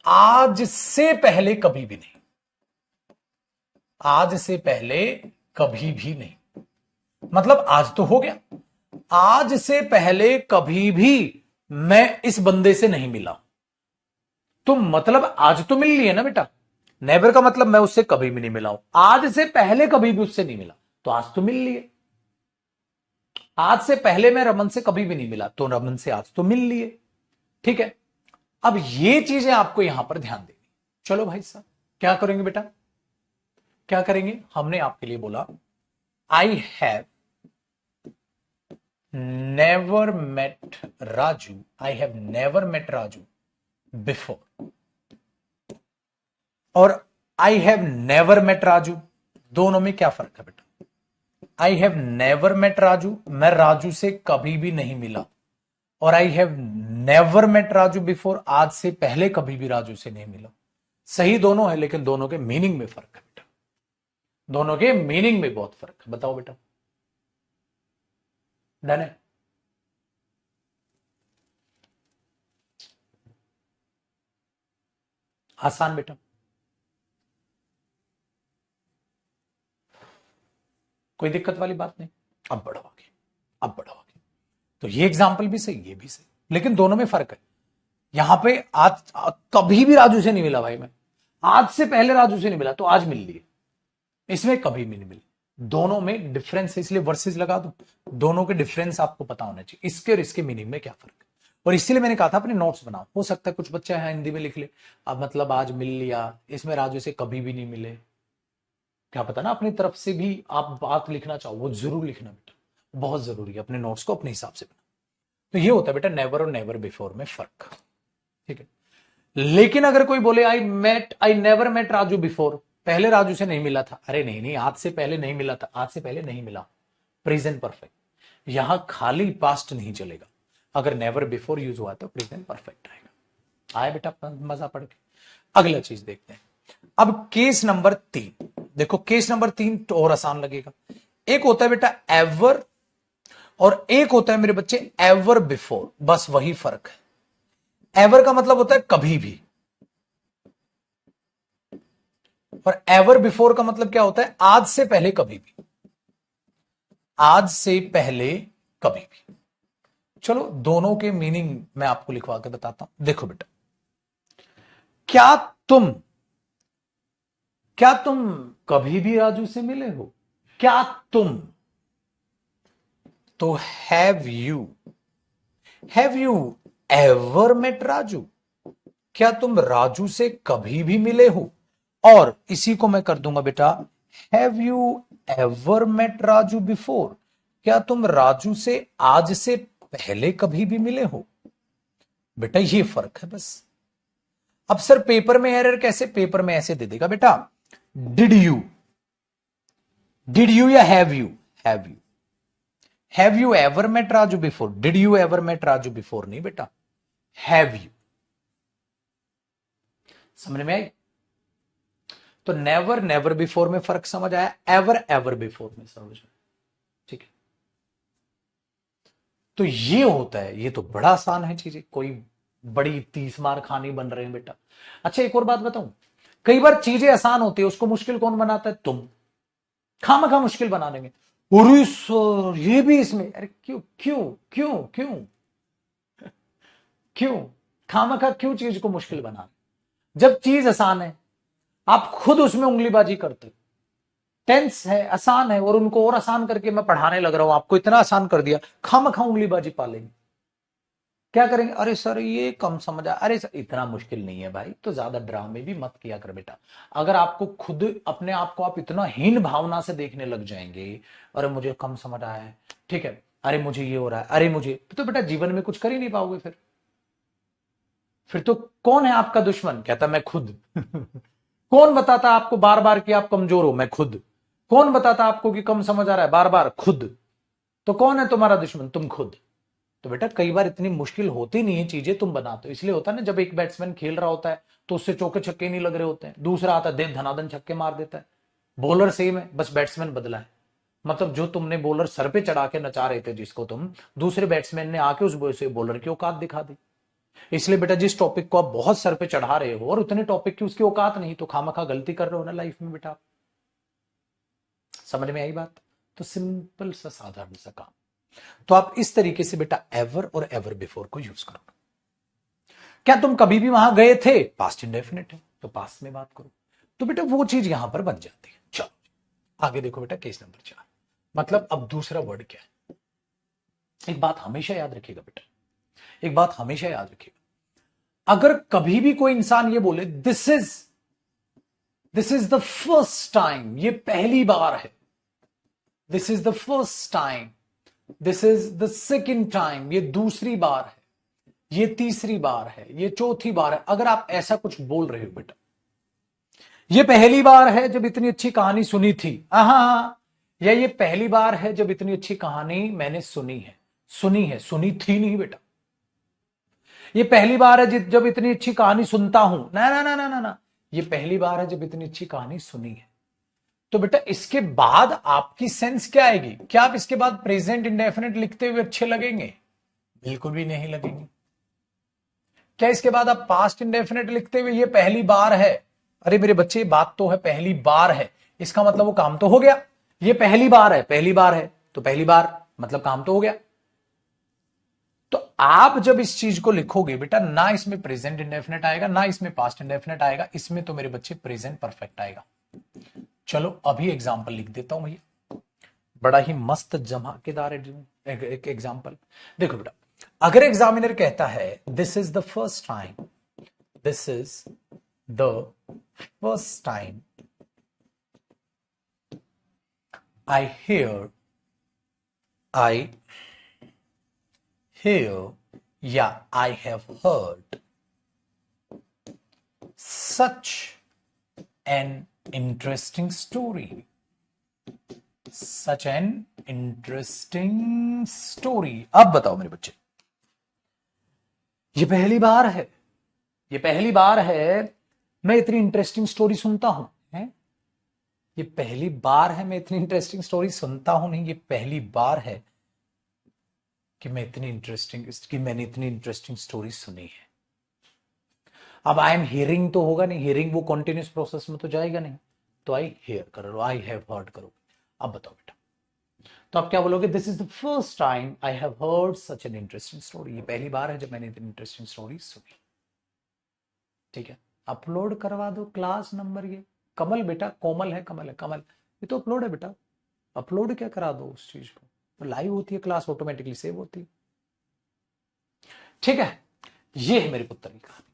आज से पहले कभी भी नहीं, आज से पहले कभी भी नहीं। मतलब आज तो हो गया, आज से पहले कभी भी मैं इस बंदे से नहीं मिला, तो मतलब आज तो मिल ली है ना बेटा। नेवर का मतलब मैं उससे कभी भी नहीं मिला हूं, आज से पहले कभी भी उससे नहीं मिला, तो आज तो मिल लिए। आज से पहले मैं रमन से कभी भी नहीं मिला, तो रमन से आज तो मिल लिए। ठीक है, अब ये चीजें आपको यहां पर ध्यान देनी। चलो भाई साहब, क्या करेंगे बेटा, क्या करेंगे, हमने आपके लिए बोला I have never met Raju, I have never met Raju before, और I have never met Raju, दोनों में क्या फर्क है बेटा। I have never met Raju, मैं राजू से कभी भी नहीं मिला, और I have never met Raju before, आज से पहले कभी भी राजू से नहीं मिला। सही दोनों है, लेकिन दोनों के मीनिंग में फर्क है बेटा, दोनों के मीनिंग में बहुत फर्क है। बताओ बेटा, डन है। आसान बेटा, कोई दिक्कत वाली बात नहीं। अब बढ़ो आगे, अब बढ़ो आगे। तो ये एग्जाम्पल भी सही, ये भी सही, लेकिन दोनों में फर्क है। यहां पे आज कभी भी राजू से नहीं मिला भाई मैं, आज से पहले राजू से नहीं मिला, तो आज मिल लिए, इसमें कभी भी नहीं मिली। दोनों में डिफरेंस है, इसलिए वर्सेस लगा दो। दोनों के डिफरेंस आपको पता होना चाहिए, इसके और इसके मीनिंग में क्या फर्क है। और इसीलिए मैंने कहा था अपने नोट्स बनाओ, हो सकता है कुछ बच्चे हैं हिंदी में लिख ले, अब मतलब आज मिल लिया, इसमें राजू से कभी भी नहीं मिले, क्या पता ना अपनी तरफ से भी आप बात लिखना चाहो, वो जरूर लिखना बेटा, बहुत जरूरी है अपने नोट्स को अपने हिसाब से बना। तो ये होता है बेटा नेवर और नेवर बिफोर में फर्क। ठीक है, लेकिन अगर कोई बोले I never met Raju before, पहले राजू से नहीं मिला था, अरे नहीं नहीं, आज से पहले नहीं मिला था, आज से पहले नहीं मिला, प्रेजेंट परफेक्ट, यहां खाली पास्ट नहीं चलेगा। अगर नेवर बिफोर यूज हुआ तो प्रेजेंट परफेक्ट आएगा। आया बेटा मजा पड़ के। अगला चीज देखते हैं, अब केस नंबर 3 देखो, केस नंबर 3 तो और आसान लगेगा। एक होता है बेटा एवर, और एक होता है मेरे बच्चे एवर बिफोर, बस वही फर्क है। एवर का मतलब होता है कभी भी, और एवर बिफोर का मतलब क्या होता है, आज से पहले कभी भी, आज से पहले कभी भी। चलो दोनों के मीनिंग मैं आपको लिखवा के बताता हूं। देखो बेटा, क्या तुम कभी भी राजू से मिले हो, क्या तुम, तो have you ever met Raju, क्या तुम राजू से कभी भी मिले हो। और इसी को मैं कर दूंगा बेटा, have you ever met Raju before, क्या तुम राजू से आज से पहले कभी भी मिले हो। बेटा ये फर्क है बस। अब सर पेपर में एरर कैसे, पेपर में ऐसे दे देगा बेटा, डिड यू या have you, have you ever met Raju before, did you ever met Raju before नहीं बेटा, हैव यू। समझ में आई। तो नेवर बिफोर में फर्क समझ आया, एवर बिफोर में समझ आया। ठीक है, तो ये होता है, ये तो बड़ा आसान है चीजें, कोई बड़ी 30 मार खानी बन रहे हैं बेटा। अच्छा एक और बात बताऊं, कई बार चीजें आसान होती है, उसको मुश्किल कौन बनाता है, तुम खामखा मुश्किल बना देंगे। अरे सर ये भी इसमें, अरे क्यों क्यों क्यों क्यों क्यों खामखा क्यों चीज को मुश्किल बना, जब चीज आसान है आप खुद उसमें उंगलीबाजी करते हो। टेंस है, आसान है, और उनको और आसान करके मैं पढ़ाने लग रहा हूं, आपको इतना आसान कर दिया, खामखा उंगलीबाजी पालेंगे। क्या करेंगे, अरे सर ये कम समझ आ, अरे सर इतना मुश्किल नहीं है भाई, तो ज्यादा ड्रामे भी मत किया कर बेटा। अगर आपको खुद अपने आप को आप इतना हीन भावना से देखने लग जाएंगे, अरे मुझे कम समझ आया है, ठीक है, अरे मुझे ये हो रहा है, अरे मुझे, तो बेटा जीवन में कुछ कर ही नहीं पाओगे। फिर तो कौन है आपका दुश्मन, कहता मैं खुद कौन बताता आपको बार बार कि आप कमजोर हो, मैं खुद। कौन बताता आपको कि कम समझ आ रहा है, बार बार, खुद। तो कौन है तुम्हारा दुश्मन, तुम खुद। तो बेटा कई बार इतनी मुश्किल होती नहीं है चीजें, तुम बनाते हो। इसलिए होता है ना, जब एक बैट्समैन खेल रहा होता है तो उससे चौके छक्के नहीं लग रहे होते हैं, दूसरा आता है दे धनाधन छक्के मार देता है। बॉलर सेम है, बस बैट्समैन बदला है। मतलब जो तुमने बॉलर सर पे चढ़ा के नचा रहे थे जिसको तुम, दूसरे बैट्समैन ने आके उस बॉलर की औकात दिखा दी। इसलिए बेटा जिस टॉपिक को आप बहुत सर पे चढ़ा रहे हो और उतने टॉपिक की उसकी औकात नहीं, तो खामखा गलती कर रहे हो ना लाइफ में बेटा। समझ में आई बात। तो सिंपल सा साधारण सा काम, तो आप इस तरीके से बेटा एवर और एवर बिफोर को यूज करोगे। क्या तुम कभी भी वहां गए थे, पास्ट इंडेफिनिट है तो पास्ट में बात करो, तो बेटा वो चीज यहां पर बन जाती है। चलो आगे देखो बेटा केस नंबर 4, मतलब अब दूसरा वर्ड क्या है। एक बात हमेशा याद रखिएगा बेटा, एक बात हमेशा याद रखिएगा, अगर कभी भी कोई इंसान ये बोले this is the first time, ये पहली बार है, this is the first time, this is the second time, ये दूसरी बार है, ये तीसरी बार है, ये चौथी बार है, अगर आप ऐसा कुछ बोल रहे हो बेटा, ये पहली बार है जब इतनी अच्छी कहानी सुनी थी, या ये पहली बार है जब इतनी अच्छी कहानी मैंने सुनी है, सुनी थी नहीं बेटा, ये पहली बार है जब इतनी अच्छी कहानी सुनता हूं, ना ना ना ना ना ना, ये पहली बार है जब इतनी अच्छी कहानी सुनी है। तो बेटा इसके बाद आपकी सेंस क्या आएगी, क्या आप इसके बाद प्रेजेंट इंडेफिनिट लिखते हुए अच्छे लगेंगे? बिल्कुल भी नहीं लगेंगे। क्या इसके बाद आप पास्ट इंडेफिनिट लिखते हुए ये पहली बार है, अरे मेरे बच्चे बात तो है पहली बार है, इसका मतलब वो काम तो हो गया, ये पहली बार है, पहली बार है तो पहली बार मतलब काम तो हो गया। तो आप जब इस चीज को लिखोगे बेटा, ना इसमें प्रेजेंट इंडेफिनिट आएगा ना इसमें पास्ट इंडेफिनिट आएगा, इसमें तो मेरे बच्चे प्रेजेंट परफेक्ट आएगा। चलो अभी एग्जाम्पल लिख देता हूं भैया, बड़ा ही मस्त धमाकेदार एक एग्जाम्पल देखो बेटा। अगर एग्जामिनर कहता है this is the first time, this is the first time I hear या I have heard such an interesting story, such an interesting story। अब बताओ मेरे बच्चे, ये पहली बार है, ये पहली बार है मैं इतनी इंटरेस्टिंग स्टोरी सुनता हूं, है ये पहली बार है मैं इतनी इंटरेस्टिंग स्टोरी सुनता हूं, नहीं ये पहली बार है कि मैंने इतनी इंटरेस्टिंग स्टोरी सुनी है। अब आई एम हियरिंग तो होगा नहीं, हियरिंग वो कॉन्टिन्यूस प्रोसेस में तो जाएगा नहीं, तो आई हियर कर लो, आई हैव हर्ड करो। अब बताओ बेटा, तो आप क्या बोलोगे, this is the first time I have heard such an interesting story, ये पहली बार है जब मैंने इतनी इंटरेस्टिंग स्टोरी सुनी। ठीक है, अपलोड करवा दो क्लास नंबर, ये कमल बेटा, कोमल है कमल है, कमल ये तो अपलोड है बेटा, अपलोड क्या करा दो उस चीज को, तो लाइव होती है क्लास, ऑटोमेटिकली सेव होती है। ठीक है, ये है मेरे पुत्र की कहानी।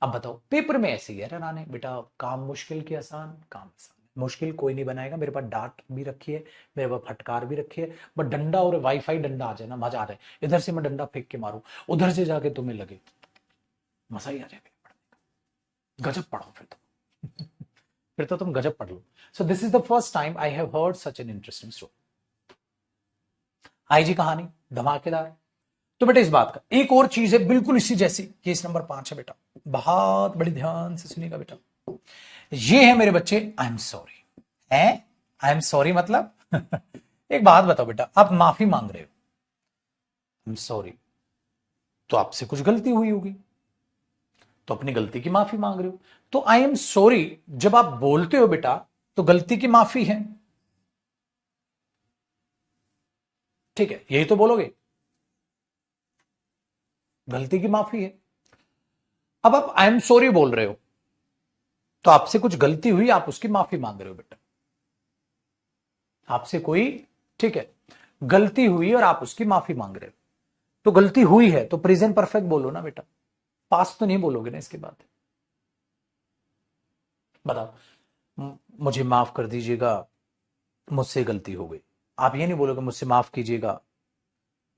अब बताओ पेपर में ऐसे ही है राने बेटा, काम मुश्किल की आसान, काम आसान, मुश्किल कोई नहीं बनाएगा, मेरे पास डांट भी रखी है, मेरे पास फटकार भी रखी है, बट डंडा और वाईफाई डंडा आ जाए ना, मजा आ जाए, इधर से मैं डंडा फेंक के मारूं, उधर से जाके तुम्हें लगे, मजा ही आ जाए, गजब पढ़ो फिर तो फिर तो तुम गजब पढ़ लो। So this is the first time I have heard such an interesting story. आई जी कहानी धमाकेदार। तो बेटा इस बात का एक और चीज है बिल्कुल इसी जैसी, केस नंबर 5 है बेटा, बहुत बड़ी ध्यान से सुनिएगा बेटा। ये है मेरे बच्चे आई एम सॉरी, है आई एम सॉरी मतलब एक बात बताओ बेटा, आप माफी मांग रहे हो, आई एम सॉरी, तो आपसे कुछ गलती हुई होगी, तो अपनी गलती की माफी मांग रहे हो, तो आई एम सॉरी जब आप बोलते हो बेटा तो गलती की माफी है, ठीक है, यही तो बोलोगे, गलती की माफी है। अब आप आई एम सॉरी बोल रहे हो तो आपसे कुछ गलती हुई, आप उसकी माफी मांग रहे हो बेटा, आपसे कोई, ठीक है, गलती हुई और आप उसकी माफी मांग रहे हो, तो गलती हुई है तो प्रेजेंट परफेक्ट बोलो ना बेटा, पास्ट तो नहीं बोलोगे ना इसके बाद। बताओ, मुझे माफ कर दीजिएगा, मुझसे गलती हो गई, आप ये नहीं बोलोगे मुझसे माफ कीजिएगा,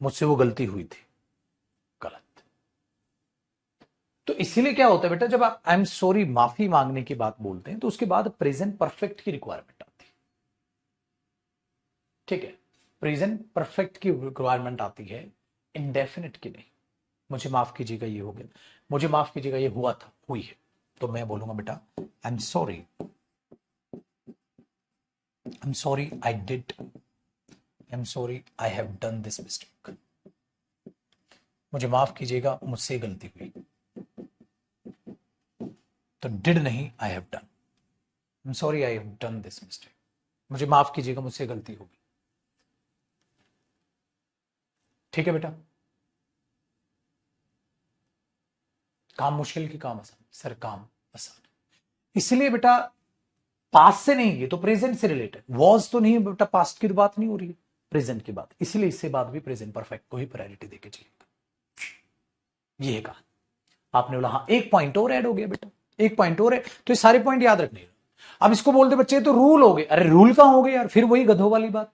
मुझसे वो गलती हुई थी, गलत। तो इसीलिए क्या होता है बेटा, जब आप आई एम सॉरी माफी मांगने की बात बोलते हैं तो उसके बाद प्रेजेंट परफेक्ट की रिक्वायरमेंट आती है। ठीक है, प्रेजेंट परफेक्ट की रिक्वायरमेंट आती है, इंडेफिनिट की नहीं। मुझे माफ कीजिएगा ये हो गया, मुझे माफ कीजिएगा ये हुआ था, हुई है, तो मैं बोलूंगा बेटा I am sorry, I am sorry I did, I am sorry I have done this mistake, मुझे माफ कीजिएगा मुझसे गलती हुई, तो डिड नहीं I have done, I am sorry I have done this mistake, मुझे माफ कीजिएगा मुझसे गलती होगी। ठीक है बेटा, काम मुश्किल की काम आसान, सर काम आसान, इसलिए बेटा पास्ट से नहीं, ये तो प्रेजेंट से रिलेटेड, वॉज तो नहीं है बेटा, पास्ट की तो बात नहीं हो रही है, प्रेजेंट की बात, इसलिए इससे बात भी प्रेजेंट परफेक्ट को ही प्रायोरिटी देके चलेगा। ये कहा आपने, बोला हाँ एक पॉइंट और ऐड हो गया बेटा, एक पॉइंट और है, तो ये सारे पॉइंट याद रखने। अब इसको बोलते बच्चे तो रूल हो गए, अरे रूल कहां हो गए यार, फिर वही गधों वाली बात,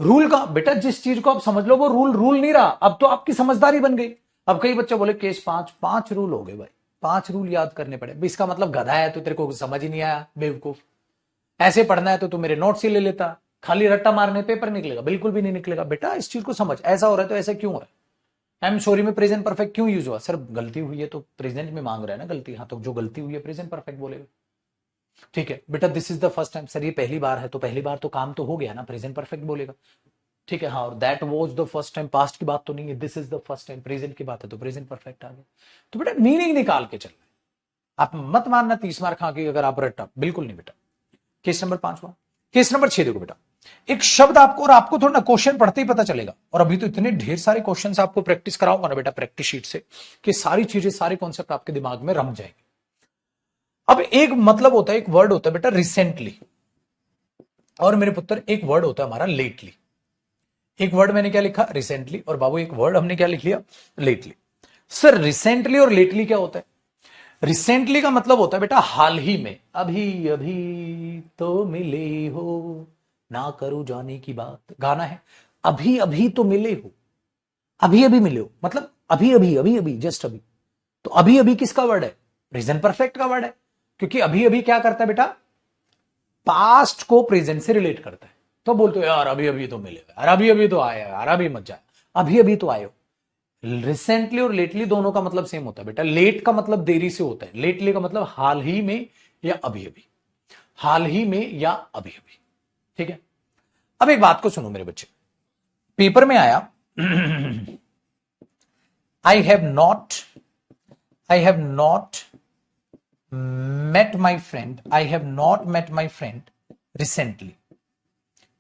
रूल का बेटा जिस चीज को आप समझ लो वो रूल रूल नहीं रहा, अब तो आपकी समझदारी बन गई। अब कई बच्चे बोले केस 5 रूल हो गए भाई, 5 रूल याद करने पड़े, इसका मतलब गधा है तो तेरे को समझ ही नहीं आया बेवकूफ, ऐसे पढ़ना है तो तू मेरे नोट्स ही ले लेता, खाली रट्टा मारने पेपर निकलेगा, बिल्कुल भी नहीं निकलेगा बेटा, इस चीज को समझ, ऐसा हो रहा है तो ऐसा क्यों हो रहा है, आई एम सॉरी में प्रेजेंट परफेक्ट क्यों यूज हुआ, सर गलती हुई है तो प्रेजेंट में मांग रहा है ना गलती, हाँ तो जो गलती हुई है प्रेजेंट परफेक्ट बोलेगा। ठीक है बेटा, this is the first time, sir ये पहली बार है, तो पहली बार तो काम तो हो गया ना, प्रेजेंट परफेक्ट बोलेगा। ठीक है हाँ, और that was the first time, past की बात तो नहीं है, this is the first time, present की बात है तो प्रेजेंट परफेक्ट आ गया। तो बेटा मीनिंग निकाल के चलना है, आप मत मानना 30 मार्क खा के अगर आप रट्टा, बिल्कुल नहीं बेटा। केस नंबर 5 हुआ, केस नंबर 6 देखो बेटा, एक शब्द आपको, और आपको थोड़ा क्वेश्चन पढ़ते ही पता चलेगा, और अभी तो इतने ढेर सारे क्वेश्चन आपको प्रैक्टिस कराऊंगा ना बेटा प्रैक्टिस शीट से, कि सारी चीजें सारे कॉन्सेप्ट आपके दिमाग में रम जाएंगे। अब एक मतलब होता है, एक वर्ड होता है बेटा रिसेंटली, और मेरे पुत्र एक वर्ड होता है हमारा लेटली। एक वर्ड मैंने क्या लिखा रिसेंटली, और बाबू एक वर्ड हमने क्या लिख लिया लेटली। सर रिसेंटली और लेटली क्या होता है, रिसेंटली का मतलब होता है बेटा हाल ही में, अभी अभी तो मिले हो, ना करो जाने की बात, गाना है, अभी अभी तो मिले हो, अभी अभी मिले हो, मतलब अभी अभी अभी अभी जस्ट अभी, तो अभी अभी किसका वर्ड है, प्रेजेंट परफेक्ट का वर्ड है, क्योंकि अभी अभी क्या करता है बेटा, पास्ट को प्रेजेंट से रिलेट करता है। तो बोलते हो यार अभी अभी तो मिले यार, अभी अभी तो आया यार, अभी मत जाए, अभी अभी तो आए हो। रिसेंटली और लेटली दोनों का मतलब सेम होता है बेटा, लेट का मतलब देरी से होता है, लेटली का मतलब हाल ही में या अभी अभी, हाल ही में या अभी अभी। ठीक है, अब एक बात को सुनो मेरे बच्चे, पेपर में आया I have not met my friend, I have not met my friend recently,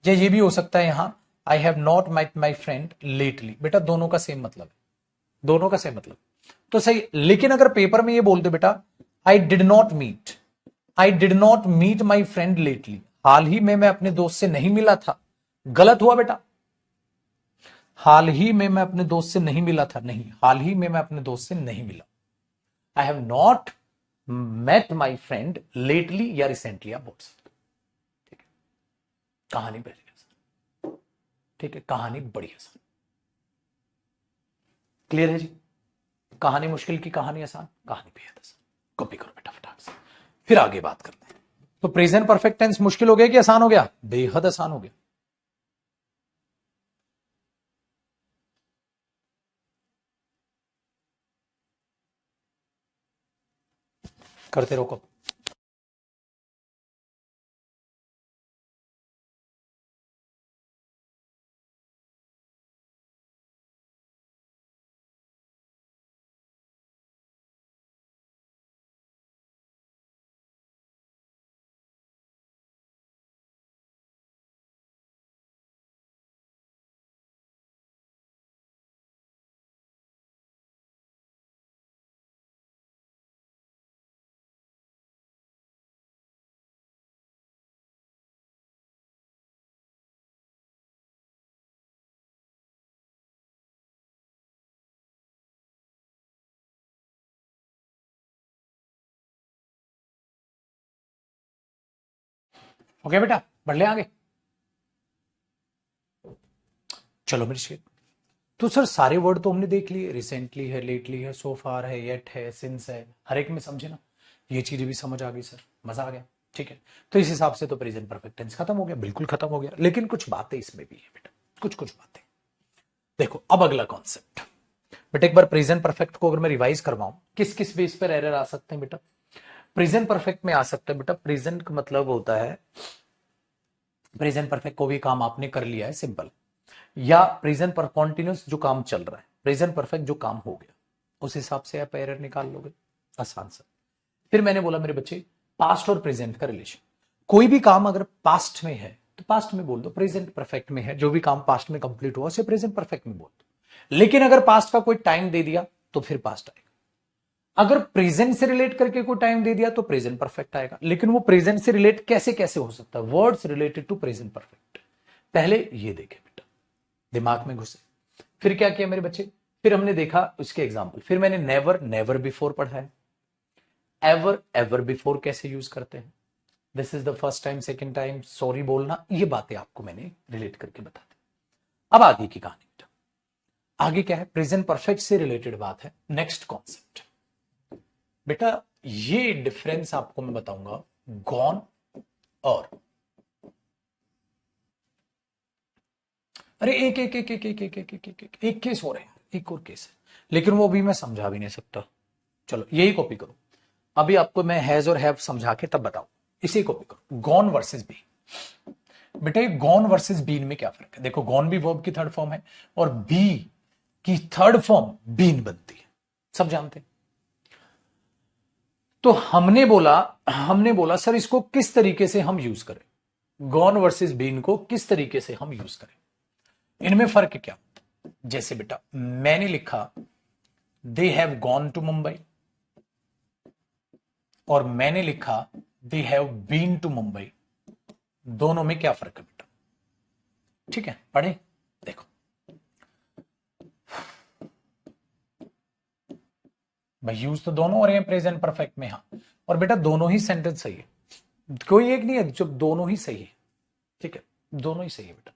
या ये भी हो सकता है यहां I have not met my friend lately, बेटा दोनों का सेम मतलब है, दोनों का सेम मतलब तो सही। लेकिन अगर पेपर में ये बोल दे बेटा I did not meet my friend lately, हाल ही में मैं अपने दोस्त से नहीं मिला था, गलत हुआ बेटा, हाल ही में मैं अपने दोस्त से नहीं मिला था, नहीं, हाल ही में मैं अपने दोस्त से नहीं मिला, I have not met my friend lately या recently आप बोल सकते हो। ठीक है, कहानी बड़ी आसान, ठीक है, कहानी बड़ी आसान, क्लियर है जी, कहानी मुश्किल की कहानी आसान, कहानी बेहद आसान, कॉपी करो बेटा फटाक से, फिर आगे बात करते हैं। तो प्रेजेंट परफेक्ट टेंस मुश्किल हो गया कि आसान हो गया, बेहद आसान हो गया। करते रहो। ओके बेटा बढ़ ले आगे, चलो मेरी शेर। तो सर सारे वर्ड तो हमने देख लिए, रिसेंटली है, लेटली है, सो फार है, येट है, सिंस है, हर एक में समझे ना, ये चीजें भी समझ आ गई सर, मजा आ गया। ठीक है, तो इस हिसाब से तो प्रेजेंट परफेक्ट टेंस खत्म हो गया, बिल्कुल खत्म हो गया, लेकिन कुछ बातें इसमें भी है बेटा, कुछ कुछ बातें देखो। अब अगला कॉन्सेप्ट बेटा, एक बार प्रेजेंट परफेक्ट को अगर मैं रिवाइज करवाऊं, किस किस बेस पर एरर आ सकते हैं बेटा, प्रेजेंट परफेक्ट में आ सकता है बेटा, प्रेजेंट का मतलब होता है प्रेजेंट परफेक्ट को भी काम आपने कर लिया है सिंपल, या प्रेजेंट पर कॉन्टिन्यूस जो काम चल रहा है, प्रेजेंट परफेक्ट जो काम हो गया, उस हिसाब से आप एरर निकाल लोगे, आसान सा। फिर मैंने बोला मेरे बच्चे पास्ट और प्रेजेंट का रिलेशन, कोई भी काम अगर पास्ट में है तो पास्ट में बोल दो, प्रेजेंट परफेक्ट में है, जो भी काम पास्ट में कंप्लीट हुआ उसे प्रेजेंट परफेक्ट में बोल दो। लेकिन अगर पास्ट का कोई टाइम दे दिया तो फिर पास्ट आएगा। अगर प्रेजेंट से रिलेट करके कोई टाइम दे दिया तो प्रेजेंट परफेक्ट आएगा। लेकिन वो प्रेजेंट से रिलेट कैसे कैसे हो सकता है? Words related to present perfect. पहले ये देखे बेटा, दिमाग में घुसे। फिर क्या किया मेरे बच्चे? फिर हमने देखा उसके एग्जाम्पल। फिर मैंने नेवर, नेवर बिफोर पढ़ा है। एवर, एवर बिफोर कैसे यूज करते हैं। This is the first time, second time, sorry बोलना, ये बातें आपको मैंने रिलेट करके बता दी। अब आगे की कहानी बेटा, आगे क्या है? प्रेजेंट परफेक्ट से रिलेटेड बात है। नेक्स्ट कॉन्सेप्ट बेटा, ये डिफरेंस आपको मैं बताऊंगा गॉन और, अरे एक एक एक एक एक एक एक एक एक एक केस हो रहे हैं, एक और केस है, लेकिन वो भी मैं समझा भी नहीं सकता। चलो यही कॉपी करो। अभी आपको मैं हैज और हैव समझा के तब बताऊं। इसी कॉपी करो, गॉन वर्सेस बी। बेटा ये गॉन वर्सेस बीन में क्या फर्क है? देखो गॉन भी वर्ब की थर्ड फॉर्म है और बी की थर्ड फॉर्म बीन बनती है, सब जानते हैं। तो हमने बोला सर इसको किस तरीके से हम यूज करें, गॉन वर्सेस बीन को किस तरीके से हम यूज करें, इनमें फर्क क्या? जैसे बेटा मैंने लिखा they have gone to Mumbai और मैंने लिखा they have been to Mumbai, दोनों में क्या फर्क है बेटा? ठीक है, पढ़े देखो भाई, यूज तो दोनों हो रहे हैं प्रेजेंट परफेक्ट में। हाँ, और बेटा दोनों ही सेंटेंस सही है, कोई एक नहीं है जो, दोनों ही सही है। ठीक है, दोनों ही सही है बेटा।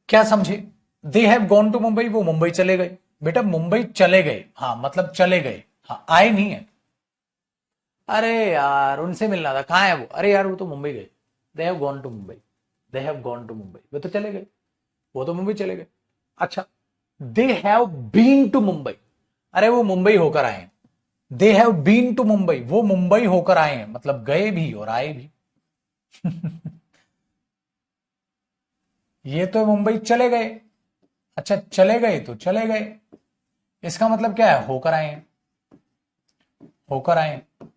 क्या समझे? They have gone to Mumbai, वो मुंबई चले गए। बेटा मुंबई चले गए, हाँ मतलब चले गए, हाँ आए नहीं है। अरे यार उनसे मिलना था, कहां है वो? अरे यार वो तो मुंबई गए। They have gone to Mumbai, they have gone to Mumbai, वो तो चले गए, वो तो मुंबई चले गए। अच्छा, they have been to Mumbai, अरे वो मुंबई होकर आए हैं। They have been to Mumbai, वो मुंबई होकर आए हैं, मतलब गए भी और आए भी। ये तो मुंबई चले गए। अच्छा चले गए तो चले गए, इसका मतलब क्या है? होकर आए हैं, होकर आए हैं,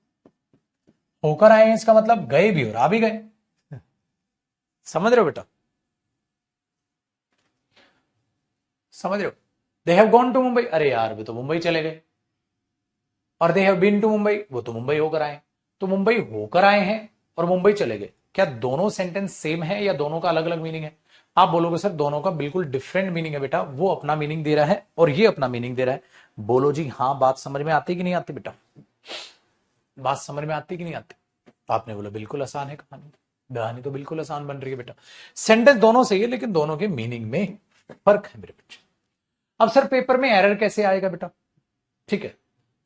होकर आए हैं, इसका मतलब गए भी और आ भी गए। समझ रहे हो बेटा? समझ रहे हो? They have gone to Mumbai, अरे यार वो तो मुंबई चले गए। और they have been to Mumbai, वो तो मुंबई होकर आए। तो मुंबई होकर आए हैं और मुंबई चले गए, क्या दोनों सेंटेंस सेम है या दोनों का अलग अलग मीनिंग है? आप बोलोगे सर दोनों का बिल्कुल डिफरेंट मीनिंग है बेटा, वो अपना मीनिंग दे रहा है और ये अपना मीनिंग दे रहा है। बोलो जी हाँ, बात समझ में आती कि नहीं आती बेटा? बात समझ में आती कि नहीं आती? आपने बोला बिल्कुल आसान है कहानी, कहानी तो बिल्कुल आसान बन रही है बेटा। सेंटेंस दोनों सही है लेकिन दोनों के मीनिंग में फर्क है मेरे बच्चे। अब सर पेपर में एरर कैसे आएगा बेटा? ठीक है,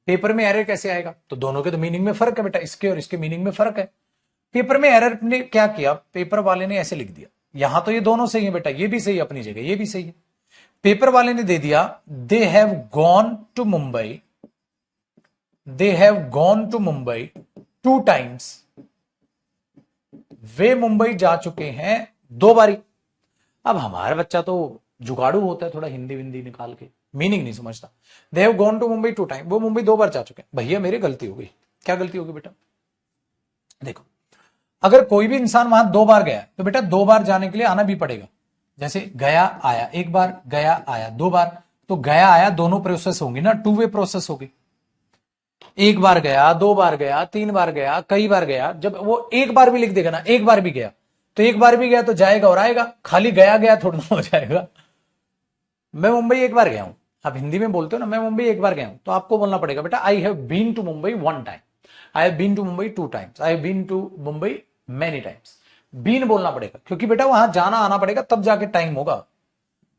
पेपर में एरर कैसे आएगा? तो दोनों के तो मीनिंग में फर्क है बेटा, इसके और इसके मीनिंग में फर्क है। पेपर में एरर ने क्या किया? पेपर वाले ने ऐसे लिख दिया, यहां तो ये दोनों सही है बेटा, ये भी सही है अपनी जगह, ये भी सही है। पेपर वाले ने दे दिया they have gone to Mumbai, they have gone to Mumbai 2 times, वे मुंबई जा चुके हैं 2 बारी। अब हमारा बच्चा तो जुगाड़ू होता है, थोड़ा हिंदी विंदी निकाल के मीनिंग नहीं समझता। They have gone to Mumbai 2 time, वो मुंबई 2 बार जा चुके हैं। भैया मेरी गलती हो गई। क्या गलती होगी बेटा? देखो अगर कोई भी इंसान वहां 2 बार गया तो बेटा 2 बार जाने के लिए आना भी पड़ेगा। जैसे गया आया 1 बार, गया आया 2 बार, तो गया आया दोनों प्रोसेस होंगी ना, 2 वे प्रोसेस होगी। 1 बार गया, 2 बार गया, 3 बार गया, कई बार गया। जब वो 1 बार भी लिख देगा ना, 1 बार भी गया, तो 1 बार भी गया तो जाएगा और आएगा, खाली गया गया थोड़ा ना हो जाएगा। मैं मुंबई 1 बार गया हूं, आप हिंदी में बोलते हो ना मैं मुंबई 1 बार गया हूं, तो आपको बोलना पड़ेगा बेटा I have been to Mumbai 1 time, I have been to Mumbai 2 times, I have been to Mumbai many times. Been बोलना पड़ेगा क्योंकि बेटा वहां जाना आना पड़ेगा तब जाके टाइम होगा।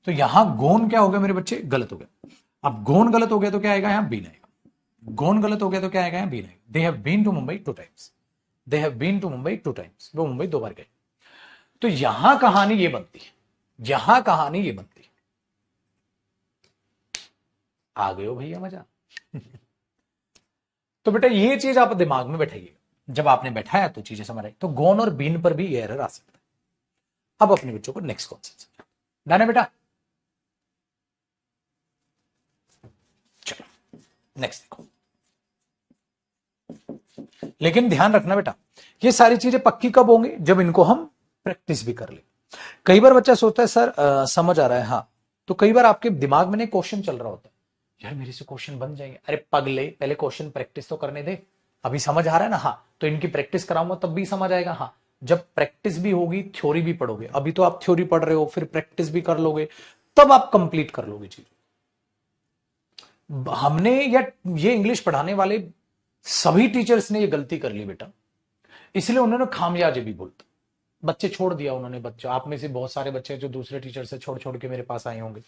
तो यहां गोन क्या हो गया मेरे बच्चे? गलत हो गया। अब गोन गलत हो गया तो क्या आएगा? यहां बीन आएगा। गोन गलत हो गया तो क्या आएगा? यहां बीन आएगा। They have been to Mumbai 2 times, they have been to Mumbai 2 times, वो मुंबई 2 बार गए। तो यहां कहानी ये बनती है, यहां कहानी ये बनती है। आ गए हो भैया मजा? तो बेटा ये चीज आप दिमाग में बैठाइएगा, जब आपने बैठाया तो चीजें समझ आई। तो गोन और बीन पर भी एरर आ सकता है। अब अपने बच्चों को नेक्स्ट कॉन्सेप्ट डन है बेटा? चलो नेक्स्ट देखो। लेकिन ध्यान रखना बेटा, ये सारी चीजें पक्की कब होंगी, जब इनको हम प्रैक्टिस भी कर ले। कई बार बच्चा सोचता है सर समझ आ रहा है, हाँ, तो कई बार आपके दिमाग में नहीं क्वेश्चन चल रहा होता है, यार मेरे से क्वेश्चन बन जाएंगे। अरे पगले, पहले क्वेश्चन प्रैक्टिस तो करने दे। अभी समझ आ रहा है ना, हाँ, तो इनकी प्रैक्टिस कराऊंगा तब भी समझ आएगा। हाँ, जब प्रैक्टिस भी होगी थ्योरी भी पढ़ोगे। अभी तो आप थ्योरी पढ़ रहे हो, फिर प्रैक्टिस भी कर लोगे, तब आप कंप्लीट कर लोगे चीज। हमने या ये इंग्लिश पढ़ाने वाले सभी टीचर्स ने ये गलती कर ली बेटा, इसलिए उन्होंने खामियाजे भी बोलता, बच्चे छोड़ दिया उन्होंने। बच्चे आप में से बहुत सारे बच्चे जो दूसरे टीचर से छोड़ छोड़ के मेरे पास आए होंगे,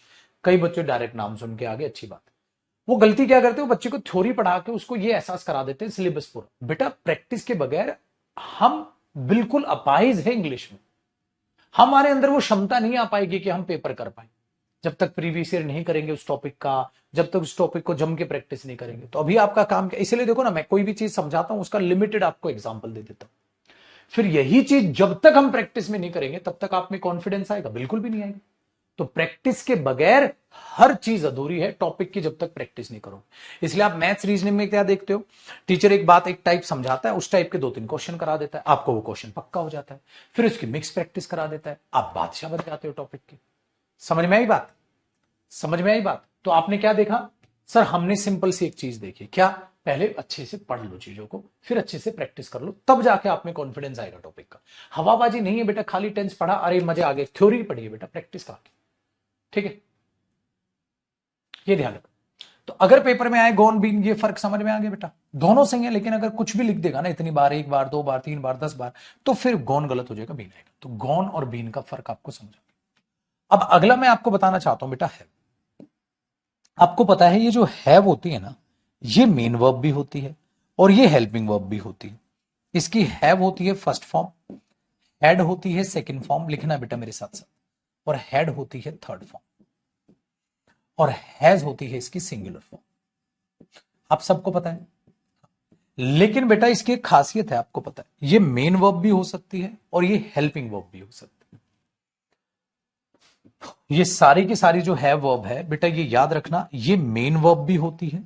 कई बच्चे डायरेक्ट नाम सुन के आगे, अच्छी बात। वो गलती क्या करते हो, बच्चे को थ्योरी पढ़ा के उसको ये एहसास करा देते हैं सिलेबस पूरा। बेटा प्रैक्टिस के बगैर हम बिल्कुल अपाहिज है इंग्लिश में, हमारे अंदर वो क्षमता नहीं आ पाएगी कि हम पेपर कर पाए जब तक प्रीवियस ईयर नहीं करेंगे उस टॉपिक का, जब तक उस टॉपिक को जम के प्रैक्टिस नहीं करेंगे। तो अभी आपका काम क्या, इसलिए देखो ना, मैं कोई भी चीज समझाता हूं उसका लिमिटेड आपको एग्जांपल दे देता हूं। फिर यही चीज जब तक हम प्रैक्टिस में नहीं करेंगे तब तक आप में कॉन्फिडेंस आएगा, बिल्कुल भी नहीं आएगा। तो प्रैक्टिस के बगैर हर चीज अधूरी है टॉपिक की, जब तक प्रैक्टिस नहीं करोगे। इसलिए आप मैथ्स रीजनिंग में क्या देखते हो, टीचर एक बात एक टाइप समझाता है, उस टाइप के 2-3 क्वेश्चन करा देता है, आपको वो क्वेश्चन पक्का हो जाता है, फिर उसकी मिक्स प्रैक्टिस करा देता है, आप बादशाह बन जाते हो टॉपिक के। समझ में आई बात, समझ में आई बात। तो आपने क्या देखा सर, हमने सिंपल सी एक चीज देखी, क्या, पहले अच्छे से पढ़ लो चीजों को, फिर अच्छे से प्रैक्टिस कर लो, तब जाके आप में कॉन्फिडेंस आएगा टॉपिक का। हवाबाजी नहीं है बेटा, खाली टेंस पढ़ा, अरे मजे आ गए, थ्योरी पढ़िए बेटा, प्रैक्टिस करा के, ठीक है, ये ध्यान रखो। तो अगर पेपर में आए गॉन बीन, ये फर्क समझ में आ गया बेटा, दोनों सही है, लेकिन अगर कुछ भी लिख देगा ना इतनी बार, 1 बार 2 बार 3 बार 10 बार, तो फिर गॉन गलत हो जाएगा, बीन आएगा। तो गॉन और बीन का फर्क आपको समझ आ गया। अब अगला मैं आपको बताना चाहता हूं बेटा है, आपको पता है ये जो हैव होती है ना, ये मेन वर्ब भी होती है और ये हेल्पिंग वर्ब भी होती है। इसकी हैव होती है फर्स्ट फॉर्म, हैड होती है सेकंड फॉर्म, लिखना बेटा मेरे साथ साथ, और हैड होती है थर्ड फॉर्म, और हैज होती है इसकी सिंगुलर फॉर्म। आप सबको पता है, लेकिन बेटा इसकी एक खासियत है, आपको पता है, ये मेन वर्ब भी हो सकती है और ये हेल्पिंग वर्ब भी हो सकती है। ये सारी की सारी जो है वर्ब है बेटा, ये याद रखना, ये मेन वर्ब भी होती है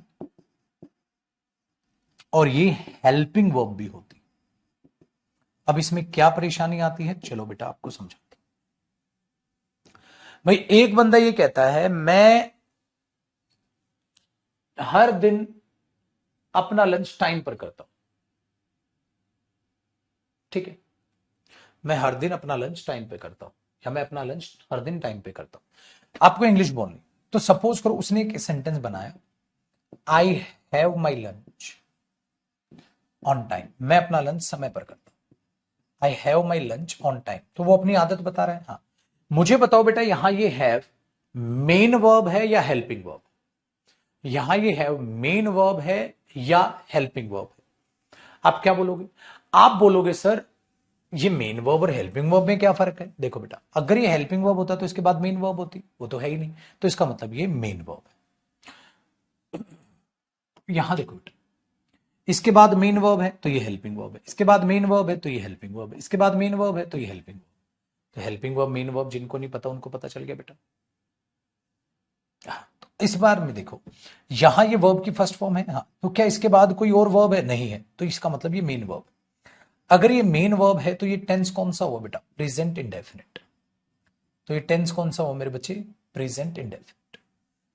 और ये हेल्पिंग वर्ब भी होती है। अब इसमें क्या परेशानी आती है, चलो बेटा आपको समझाते हैं। भाई एक बंदा ये कहता है मैं हर दिन अपना लंच टाइम पर करता हूं, ठीक है, मैं हर दिन अपना लंच टाइम पे करता हूं, या मैं अपना लंच हर दिन टाइम पे करता हूं। आपको इंग्लिश बोलनी, तो सपोज करो उसने एक सेंटेंस बनाया, I have my lunch on time, मैं अपना लंच समय पर करता हूं, I have my lunch on time, तो वो अपनी आदत बता रहा है। हाँ, मुझे बताओ बेटा यहां ये हैव मेन वर्ब है या हेल्पिंग वर्ब, यहां ये हैव मेन वर्ब है या हेल्पिंग वर्ब है। आप क्या बोलोगे, आप बोलोगे सर ये मेन वर्ब और हेल्पिंग वर्ब में क्या फर्क है। देखो बेटा, अगर ये हेल्पिंग वर्ब होता तो इसके बाद मेन वर्ब होती, वो तो है ही नहीं, तो इसका मतलब ये मेन वर्ब है। यहां देखो बेटा, इसके बाद मेन वर्ब है तो ये हेल्पिंग वर्ब है, इसके बाद मेन वर्ब है तो ये हेल्पिंग वर्ब है, इसके बाद मेन वर्ब है तो ये हेल्पिंग वर्ब। तो हेल्पिंग वर्ब मेन वर्ब जिनको नहीं पता उनको पता चल गया बेटा। तो इस बार में देखो, यहां ये वर्ब की फर्स्ट फॉर्म है, हाँ, तो क्या इसके बाद कोई और वर्ब है, नहीं है, तो इसका मतलब ये मेन वर्ब। अगर ये मेन वर्ब है तो ये टेंस कौन सा हुआ बेटा, प्रेजेंट इंडेफिनिट। तो ये टेंस कौन सा हुआ मेरे बच्चे, प्रेजेंट इंडेफिनिट।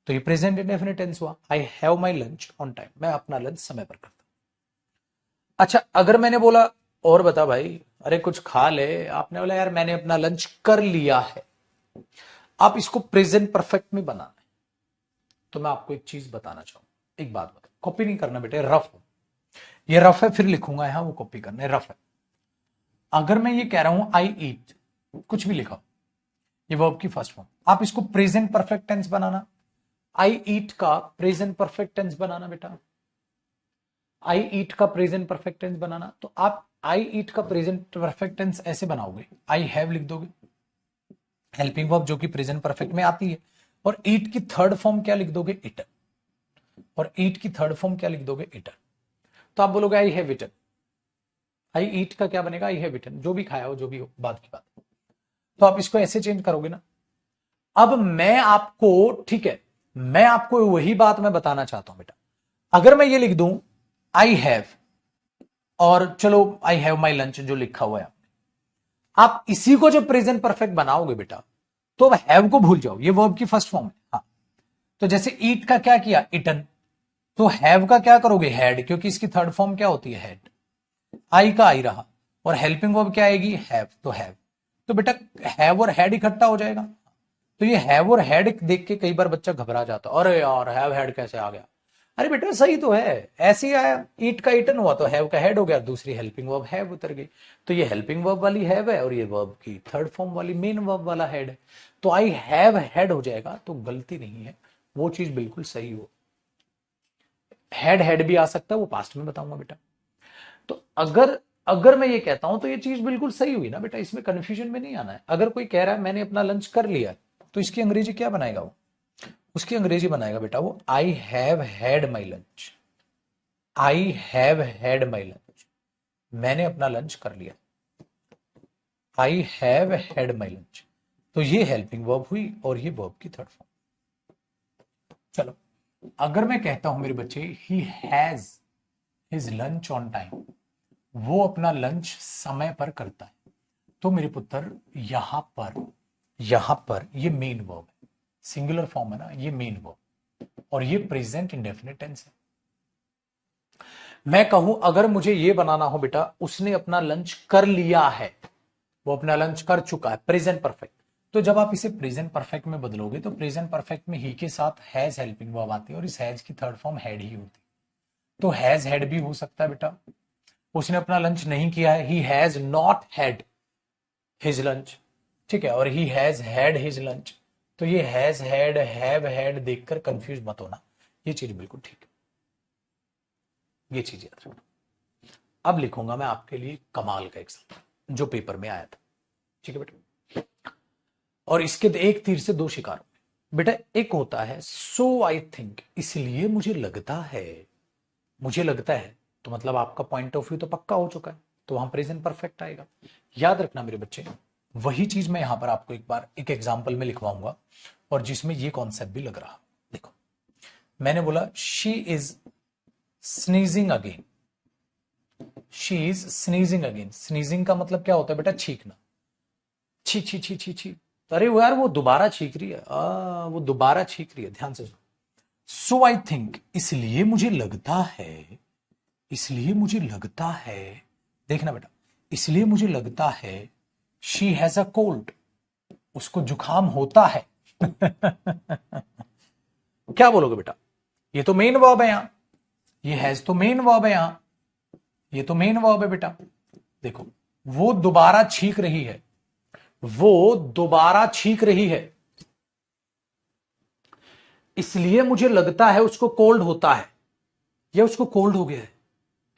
तो ये प्रेजेंट इंडेफिनिट टेंस हुआ, I have my lunch on time, मैं अपना लंच समय पर करता हूं। अच्छा, अगर मैंने बोला और बता भाई, अरे कुछ खा ले, आपने बोला यार मैंने अपना लंच कर लिया है, आप इसको प्रेजेंट परफेक्ट में बनाना है, तो मैं आपको एक चीज बताना चाहूंगा, एक बात बता, कॉपी नहीं करना बेटे, रफ हो, ये रफ है, फिर लिखूंगा यहां, वो कॉपी करना है, रफ है। अगर मैं ये कह रहा हूं आई ईट, कुछ भी लिखा, ये वर्ब की फर्स्ट फॉर्म, आप इसको प्रेजेंट परफेक्ट टेंस बनाना, आई ईट का प्रेजेंट परफेक्ट टेंस बनाना बेटा, आई ईट का प्रेजेंट परफेक्ट टेंस बनाना। तो आप आई ईट का प्रेजेंट परफेक्ट टेंस ऐसे बनाओगे, आई हैव लिख दोगे, हेल्पिंग वर्ब जो कि प्रेजेंट परफेक्ट में आती है, और ईट की थर्ड फॉर्म क्या लिख दोगे, इटन, और ईट की थर्ड फॉर्म क्या लिख दोगे, इटन। तो आप बोलोगे आई हैव इटन, आई ईट का क्या बनेगा, आई हैव इटन, जो भी खाया हो, जो भी हो, बात की बात। तो आप इसको ऐसे चेंज करोगे ना। अब मैं आपको, ठीक है, मैं आपको वही बात मैं बताना चाहता हूं बेटा, अगर मैं ये लिख दूं आई हैव और चलो आई हैव माई लंच जो लिखा हुआ है आप इसी को जब प्रेजेंट परफेक्ट बनाओगे बेटा तो हैव को भूल जाओ, ये वर्ब की फर्स्ट फॉर्म है। हाँ, तो जैसे ईट का क्या किया, इटन, तो हैव का क्या करोगे, हैड, क्योंकि इसकी थर्ड फॉर्म क्या होती है, हैड। आई का आई रहा, और हेल्पिंग वर्ब क्या आएगी, हैव, तो हैव। तो बेटा हैव और हैड इकट्ठा हो जाएगा। तो ये हैव और हैड देख के कई बार बच्चा घबरा जाता, अरे यार हैव हैड कैसे आ गया। अरे बेटा सही तो है, ऐसे ही आया, ईट का ईटन हुआ तो हैव का हैड हो गया, दूसरी हेल्पिंग वर्ब हैव उतर गई। तो ये हेल्पिंग वर्ब वाली हैव है और ये वर्ब की थर्ड फॉर्म वाली मेन वर्ब वाला हैड है। तो आई हैव हैड हो जाएगा, तो गलती नहीं है, वो चीज बिल्कुल सही हो। हैड भी आ सकता है, वो पास्ट में बताऊंगा बेटा। तो अगर अगर मैं ये कहता हूं तो ये चीज बिल्कुल सही हुई ना बेटा, इसमें कंफ्यूजन में नहीं आना है। अगर कोई कह रहा है मैंने अपना लंच कर लिया, तो इसकी अंग्रेजी क्या बनाएगा वो, उसकी अंग्रेजी बनाएगा बेटा वो I have had my lunch. I have had my lunch, मैंने अपना लंच कर लिया। I have had my lunch, तो ये हेल्पिंग वर्ब हुई और ये वर्ब की थर्ड फॉर्म। चलो अगर मैं कहता हूं मेरे बच्चे he has his lunch on time, वो अपना लंच समय पर करता है, तो मेरे पुत्र यहां पर ये मेन वर्ब है, सिंगुलर फॉर्म है ना, ये मेन वर्ब और ये प्रेजेंट इंडेफिनिट टेंस है। मैं कहूं अगर मुझे ये बनाना हो बेटा उसने अपना लंच कर लिया है, वो अपना लंच कर चुका है, प्रेजेंट परफेक्ट। तो जब आप इसे प्रेजेंट परफेक्ट में बदलोगे तो प्रेजेंट परफेक्ट में ही के साथ हैज हेल्पिंग वर्ब आती है और इस हैज की थर्ड फॉर्म हैड ही होती है। तो हैज हैड भी हो सकता है बेटा, उसने अपना लंच नहीं किया है, he has not had his lunch, ठीक है, और he has had his lunch. तो ये हैज हैड हैव हैड देखकर कंफ्यूज मत होना, ये चीज बिल्कुल ठीक है, ये चीज याद रखना। अब लिखूंगा मैं आपके लिए कमाल का एग्जाम्पल जो पेपर में आया था, ठीक है बेटा, और इसके एक तीर से दो शिकार बेटा। एक होता है सो आई थिंक, इसलिए मुझे लगता है, मुझे लगता है, तो मतलब आपका पॉइंट ऑफ व्यू तो पक्का हो चुका है, तो वहां प्रेजेंट परफेक्ट आएगा। याद रखना मेरे बच्चे, वही चीज मैं यहां पर आपको एक बार एक एग्जांपल में लिखवाऊंगा और जिसमें ये कॉन्सेप्ट भी लग रहा। देखो मैंने बोला she is sneezing again, she is sneezing again. Sneezing का मतलब क्या होता है बेटा, छींकना, छी छी छी छी छी। अरे वो यार वो दोबारा छींक रही है, वो दोबारा छींक रही है, ध्यान से सुनो। सो आई थिंक, इसलिए मुझे लगता है, इसलिए मुझे लगता है, देखना बेटा, इसलिए मुझे लगता है शी हैज अ कोल्ड, उसको जुकाम होता है। क्या बोलोगे बेटा, ये तो मेन वर्ब है यहां, ये हैज तो मेन वर्ब है यहां, ये तो मेन वर्ब है बेटा। देखो वो दोबारा छींक रही है, वो दोबारा छींक रही है, इसलिए मुझे लगता है उसको कोल्ड होता है, या उसको कोल्ड हो गया है।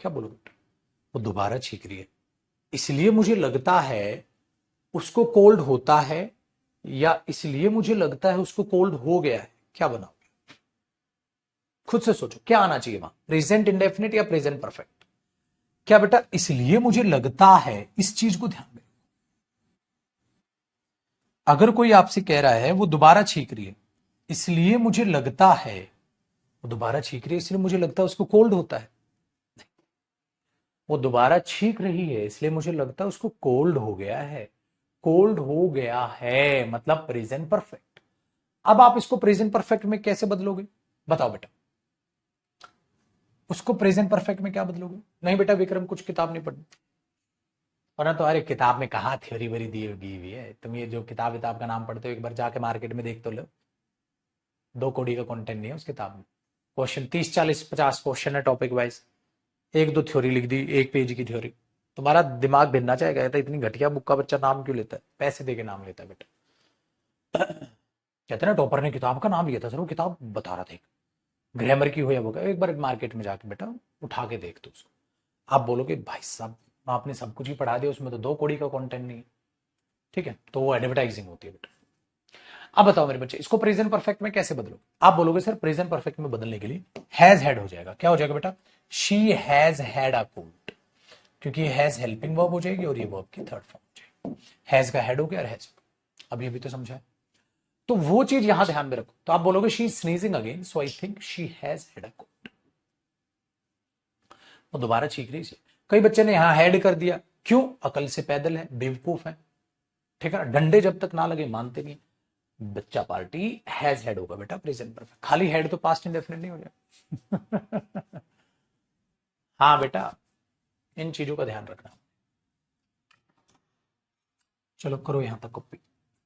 क्या बोलोगे बेटा, वो दोबारा छींक रही है, इसलिए मुझे लगता है उसको कोल्ड होता है, या इसलिए मुझे लगता है उसको कोल्ड हो गया है। क्या बनाओगे, खुद से सोचो क्या आना चाहिए वहां, प्रेजेंट इंडेफिनिट या प्रेजेंट परफेक्ट। क्या बेटा, इसलिए मुझे लगता है, इस चीज को ध्यान दें। अगर कोई आपसे कह रहा है वो दोबारा छींक रही है, इसलिए मुझे लगता है, वो दोबारा छींक रही है इसलिए मुझे लगता है उसको कोल्ड होता है, वो दोबारा छींक रही है इसलिए मुझे लगता है उसको कोल्ड हो गया है। कोल्ड हो गया है मतलब प्रेजेंट परफेक्ट। अब आप इसको प्रेजेंट परफेक्ट में कैसे बदलोगे, बताओ बेटा, उसको प्रेजेंट परफेक्ट में क्या बदलोगे। नहीं बेटा विक्रम कुछ किताब नहीं पढ़नी, वरना तो अरे किताब में कहा थ्योरी वरी दी हुई है, तुम ये जो किताब विताब का नाम पढ़ते हो एक बार जाके मार्केट में देख तो लो, 2 कौड़ी का कंटेंट नहीं है उस किताब में। क्वेश्चन 30 40 50 क्वेश्चन है टॉपिक वाइज, एक दो थ्योरी लिख दी, 1 पेज की थ्योरी। तुम्हारा दिमाग भिन्ना चाहेगा, तो इतनी घटिया बुक का बच्चा नाम क्यों लेता है, पैसे दे के नाम लेता है बेटा। कहते ना टॉपर ने किताब का नाम लिया था, सर वो किताब बता रहा था ग्रामर की हो या वो, एक बार मार्केट में जाके बेटा उठा के देख दो उसको। आप बोलोगे भाई साहब आपने सब कुछ ही पढ़ा दिया, उसमें तो 2 कौड़ी का कंटेंट नहीं है, ठीक है, तो वो एडवर्टाइजिंग होती है बेटा। अब बताओ मेरे बच्चे इसको प्रेजेंट परफेक्ट में कैसे बदलो। आप बोलोगे सर प्रेजेंट परफेक्ट में बदलने के लिए हैज हैड हो जाएगा। क्या हो जाएगा बेटा, she has had a cold, क्योंकि हैज हेल्पिंग वर्ब हो जाएगी और ये वर्ब की थर्ड फॉर्म हो जाएगी। हैज का हेड हो गया और हैज, अभी अभी तो समझा है। तो वो चीज यहां ध्यान में रखो, तो आप बोलोगे she is sneezing again so I think she has had a cold, वो दोबारा छींक रही है कई बच्चे ने यहां हैड कर दिया, क्यों? अकल से पैदल है, बेवकूफ है, ठीक है ना। डंडे जब तक ना लगे मानते नहीं। बच्चा पार्टी हैज हेड होगा बेटा प्रेजेंट परफेक्ट। खाली हेड तो पास्ट इंडेफिनिट नहीं हो जाएगा। हाँ बेटा, इन चीजों का ध्यान रखना। चलो करो यहां तक कॉपी,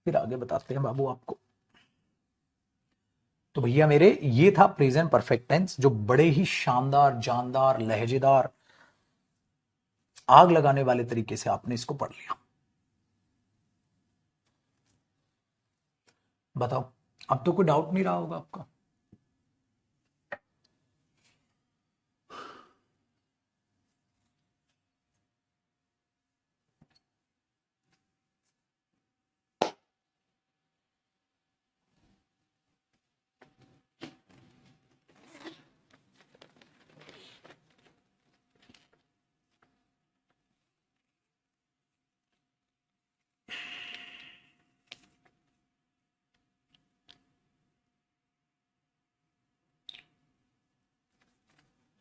फिर आगे बताते हैं बाबू आपको। तो भैया मेरे, ये था प्रेजेंट परफेक्ट टेंस, जो बड़े ही शानदार, जानदार, लहजेदार, आग लगाने वाले तरीके से आपने इसको पढ़ लिया। बताओ, अब तो कोई डाउट नहीं रहा होगा आपका।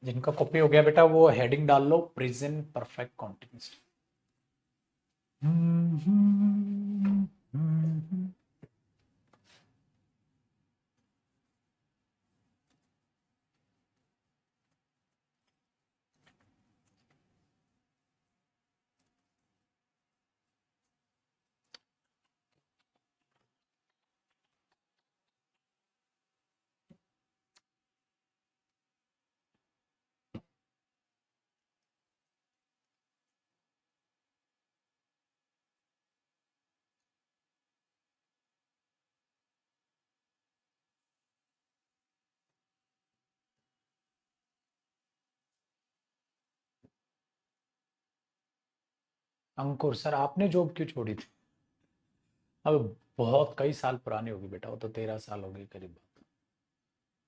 जिनका कॉपी हो गया बेटा, वो हेडिंग डाल लो, प्रेजेंट परफेक्ट कॉन्टिन्यूस। अंकुर सर, आपने जॉब क्यों छोड़ी थी? अब बहुत कई साल पुरानी होगी बेटा, वो तो 13 साल हो गई करीब,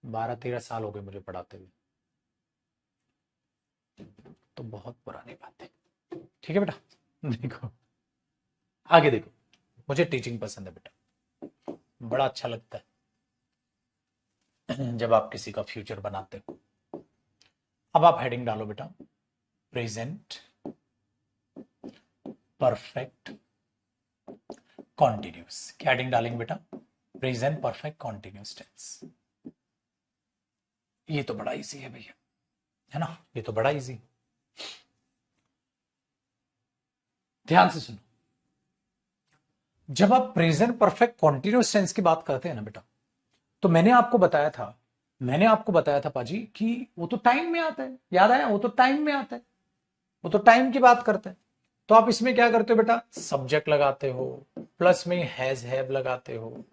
12-13 साल हो गए मुझे पढ़ाते हुए, तो बहुत पुरानी बात है। ठीक है बेटा। देखो आगे देखो, मुझे टीचिंग पसंद है बेटा, बड़ा अच्छा लगता है जब आप किसी का फ्यूचर बनाते हो। अब आप हेडिंग डालो बेटा, प्रेजेंट परफेक्ट कॉन्टिन्यूस। क्या हेडिंग डालेंगे बेटा? Present perfect continuous tense. ये तो बड़ा इजी है भैया, है ना, ये तो बड़ा इजी। ध्यान से सुनो, जब आप प्रेजेंट परफेक्ट कॉन्टिन्यूस टेंस की बात करते हैं ना बेटा, तो मैंने आपको बताया था पाजी कि वो तो टाइम में आता है, याद आया? वो तो टाइम में आता है, वो तो टाइम की बात करते हैं। तो आप इसमें क्या करते हो बेटा? सब्जेक्ट लगाते हो, प्लस में हैज हैव लगाते हो,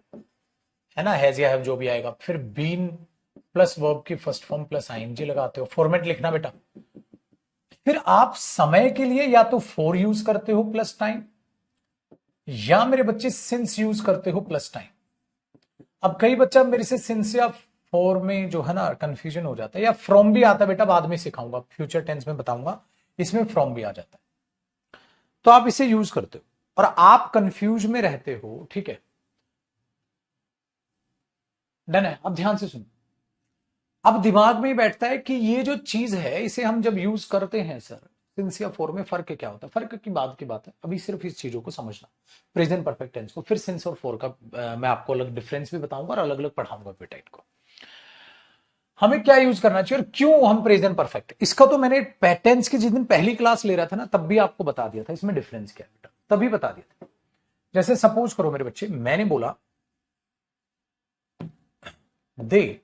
है ना, हैज या हैव जो भी आएगा, फिर बीन प्लस वर्ब की फर्स्ट फॉर्म प्लस आईएनजी लगाते हो। फॉर्मेट लिखना बेटा। फिर आप समय के लिए या तो फॉर यूज करते हो प्लस टाइम, या मेरे बच्चे सिंस यूज करते हो प्लस टाइम। अब कई बच्चा मेरे से सिंस या फॉर में जो है ना कंफ्यूजन हो जाता है, या फ्रॉम भी आता है बेटा, बाद में सिखाऊंगा, फ्यूचर टेंस में बताऊंगा, इसमें फ्रॉम भी आ जाता है। तो आप इसे यूज करते हो और आप कंफ्यूज में रहते हो, ठीक है, डन है। अब ध्यान से सुनो, अब दिमाग में बैठता है कि ये जो चीज है, इसे हम जब यूज करते हैं सर, सिंस या फोर में फर्क क्या होता है? फर्क की बात की बात है, अभी सिर्फ इस चीजों को समझना, प्रेजेंट परफेक्ट टेंस को। फिर सिंस और फोर का मैं आपको अलग डिफरेंस भी बताऊंगा और अलग अलग पढ़ाऊंगा बेटा इनको। हमें क्या यूज करना चाहिए और क्यों हम प्रेजेंट परफेक्ट, इसका तो मैंने टेंस की जिस दिन पहली क्लास ले रहा था ना, तब भी आपको बता दिया था इसमें डिफरेंस क्या है बेटा, तभी बता दिया था। जैसे सपोज करो मेरे बच्चे, मैंने बोला दे,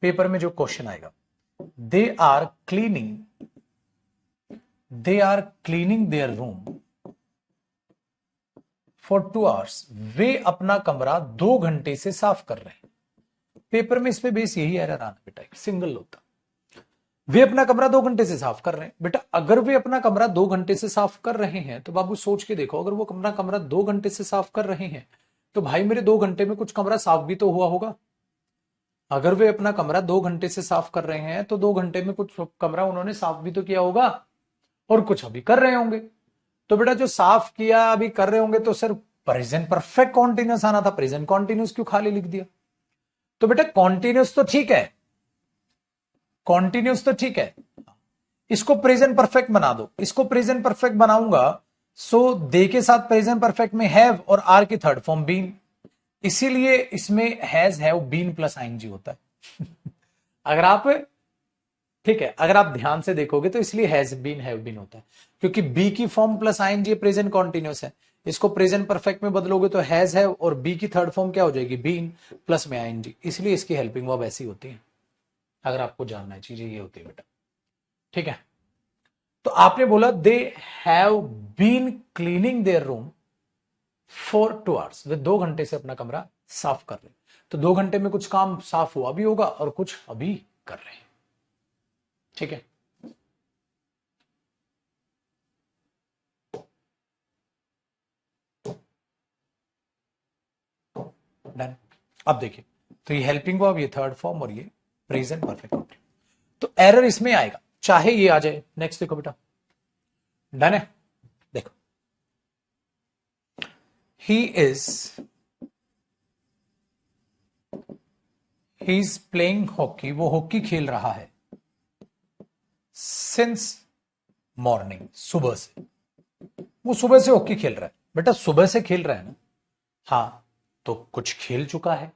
पेपर में जो क्वेश्चन आएगा, they are cleaning their room for 2 hours. वे अपना कमरा 2 घंटे से साफ कर रहे हैं। पेपर में इस पे बेस यही एरर आना बेटा, एक सिंगल होता, वे अपना कमरा 2 घंटे से साफ कर रहे हैं। बेटा अगर वे अपना कमरा 2 घंटे से साफ कर रहे हैं, तो बाबू सोच के देखो, अगर वो कमरा 2 घंटे से साफ कर रहे हैं, तो भाई मेरे 2 घंटे में कुछ कमरा साफ भी तो हुआ होगा। अगर वे अपना कमरा 2 घंटे से साफ कर रहे हैं, तो 2 घंटे में कुछ कमरा उन्होंने साफ भी तो किया होगा, और कुछ अभी कर रहे होंगे। तो बेटा जो साफ किया अभी कर रहे होंगे, तो सर प्रेजेंट परफेक्ट कॉन्टिन्यूस आना था, प्रेजेंट कॉन्टिन्यूस क्यों खाली लिख दिया? तो बेटा कॉन्टिन्यूस तो ठीक है, कॉन्टिन्यूस तो ठीक है, इसको प्रेजेंट परफेक्ट बना दो, इसको प्रेजेंट परफेक्ट बनाऊंगा, सो दे के साथ प्रेजेंट परफेक्ट में हैव और आर की थर्ड फॉर्म बीन, इसीलिए इसमें has have been plus ING होता है। अगर आप, ठीक है, अगर आप ध्यान से देखोगे तो इसलिए हैज बीन हैव बीन होता है, क्योंकि बी की form plus ING present continuous है। इसको प्रेजेंट परफेक्ट में बदलोगे तो हैज हैव और बी की थर्ड फॉर्म क्या हो जाएगी, बीन प्लस में आईएनजी, इसलिए इसकी हेल्पिंग वर्ब ऐसी होती है। अगर आपको जानना है चीजें ये होती है बेटा, ठीक है। तो आपने बोला they have been cleaning their room for 2 hours, वे 2 घंटे से अपना कमरा साफ कर रहे हैं। तो 2 घंटे में कुछ काम साफ हुआ भी होगा और कुछ अभी कर रहे हैं, ठीक है। डन। अब देखिए, तो ये हेल्पिंग वर्ब, ये थर्ड फॉर्म और ये प्रेजेंट परफेक्ट कंटिन्यूस, तो एरर इसमें आएगा, चाहे ये आ जाए। नेक्स्ट देखो बेटा, डन है। देखो, ही इज प्लेइंग हॉकी, वो हॉकी खेल रहा है, सिंस मॉर्निंग, सुबह से, वो सुबह से हॉकी खेल रहा है। बेटा सुबह से खेल रहा है ना, हाँ, तो कुछ खेल चुका है,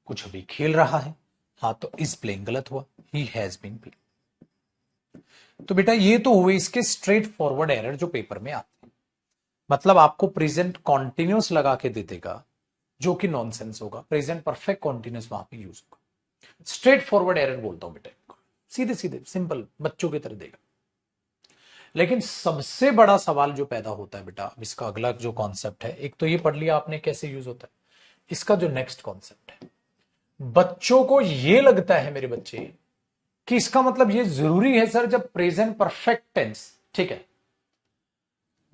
कुछ अभी खेल रहा है, हाँ, तो इज प्लेइंग गलत हुआ, ही हैज बीन प्लेइंग। तो बेटा ये तो हुए इसके स्ट्रेट फॉरवर्ड एरर जो पेपर में आते हैं, मतलब आपको प्रेजेंट कॉन्टिन्यूस लगा के दे देगा, जो कि नॉनसेंस होगा, प्रेजेंट परफेक्ट कॉन्टिन्यूस वहां पे यूज होगा। स्ट्रेट फॉरवर्ड एरर बोलता हूं बेटा, सीधे सीधे सिंपल बच्चों की तरह देगा। लेकिन सबसे बड़ा सवाल जो पैदा होता है बेटा, इसका अगला जो कॉन्सेप्ट है, एक तो ये पढ़ लिया आपने कैसे यूज होता है, इसका जो नेक्स्ट कॉन्सेप्ट है, बच्चों को ये लगता है मेरे बच्चे कि इसका मतलब ये जरूरी है सर, जब प्रेजेंट परफेक्ट टेंस, ठीक है,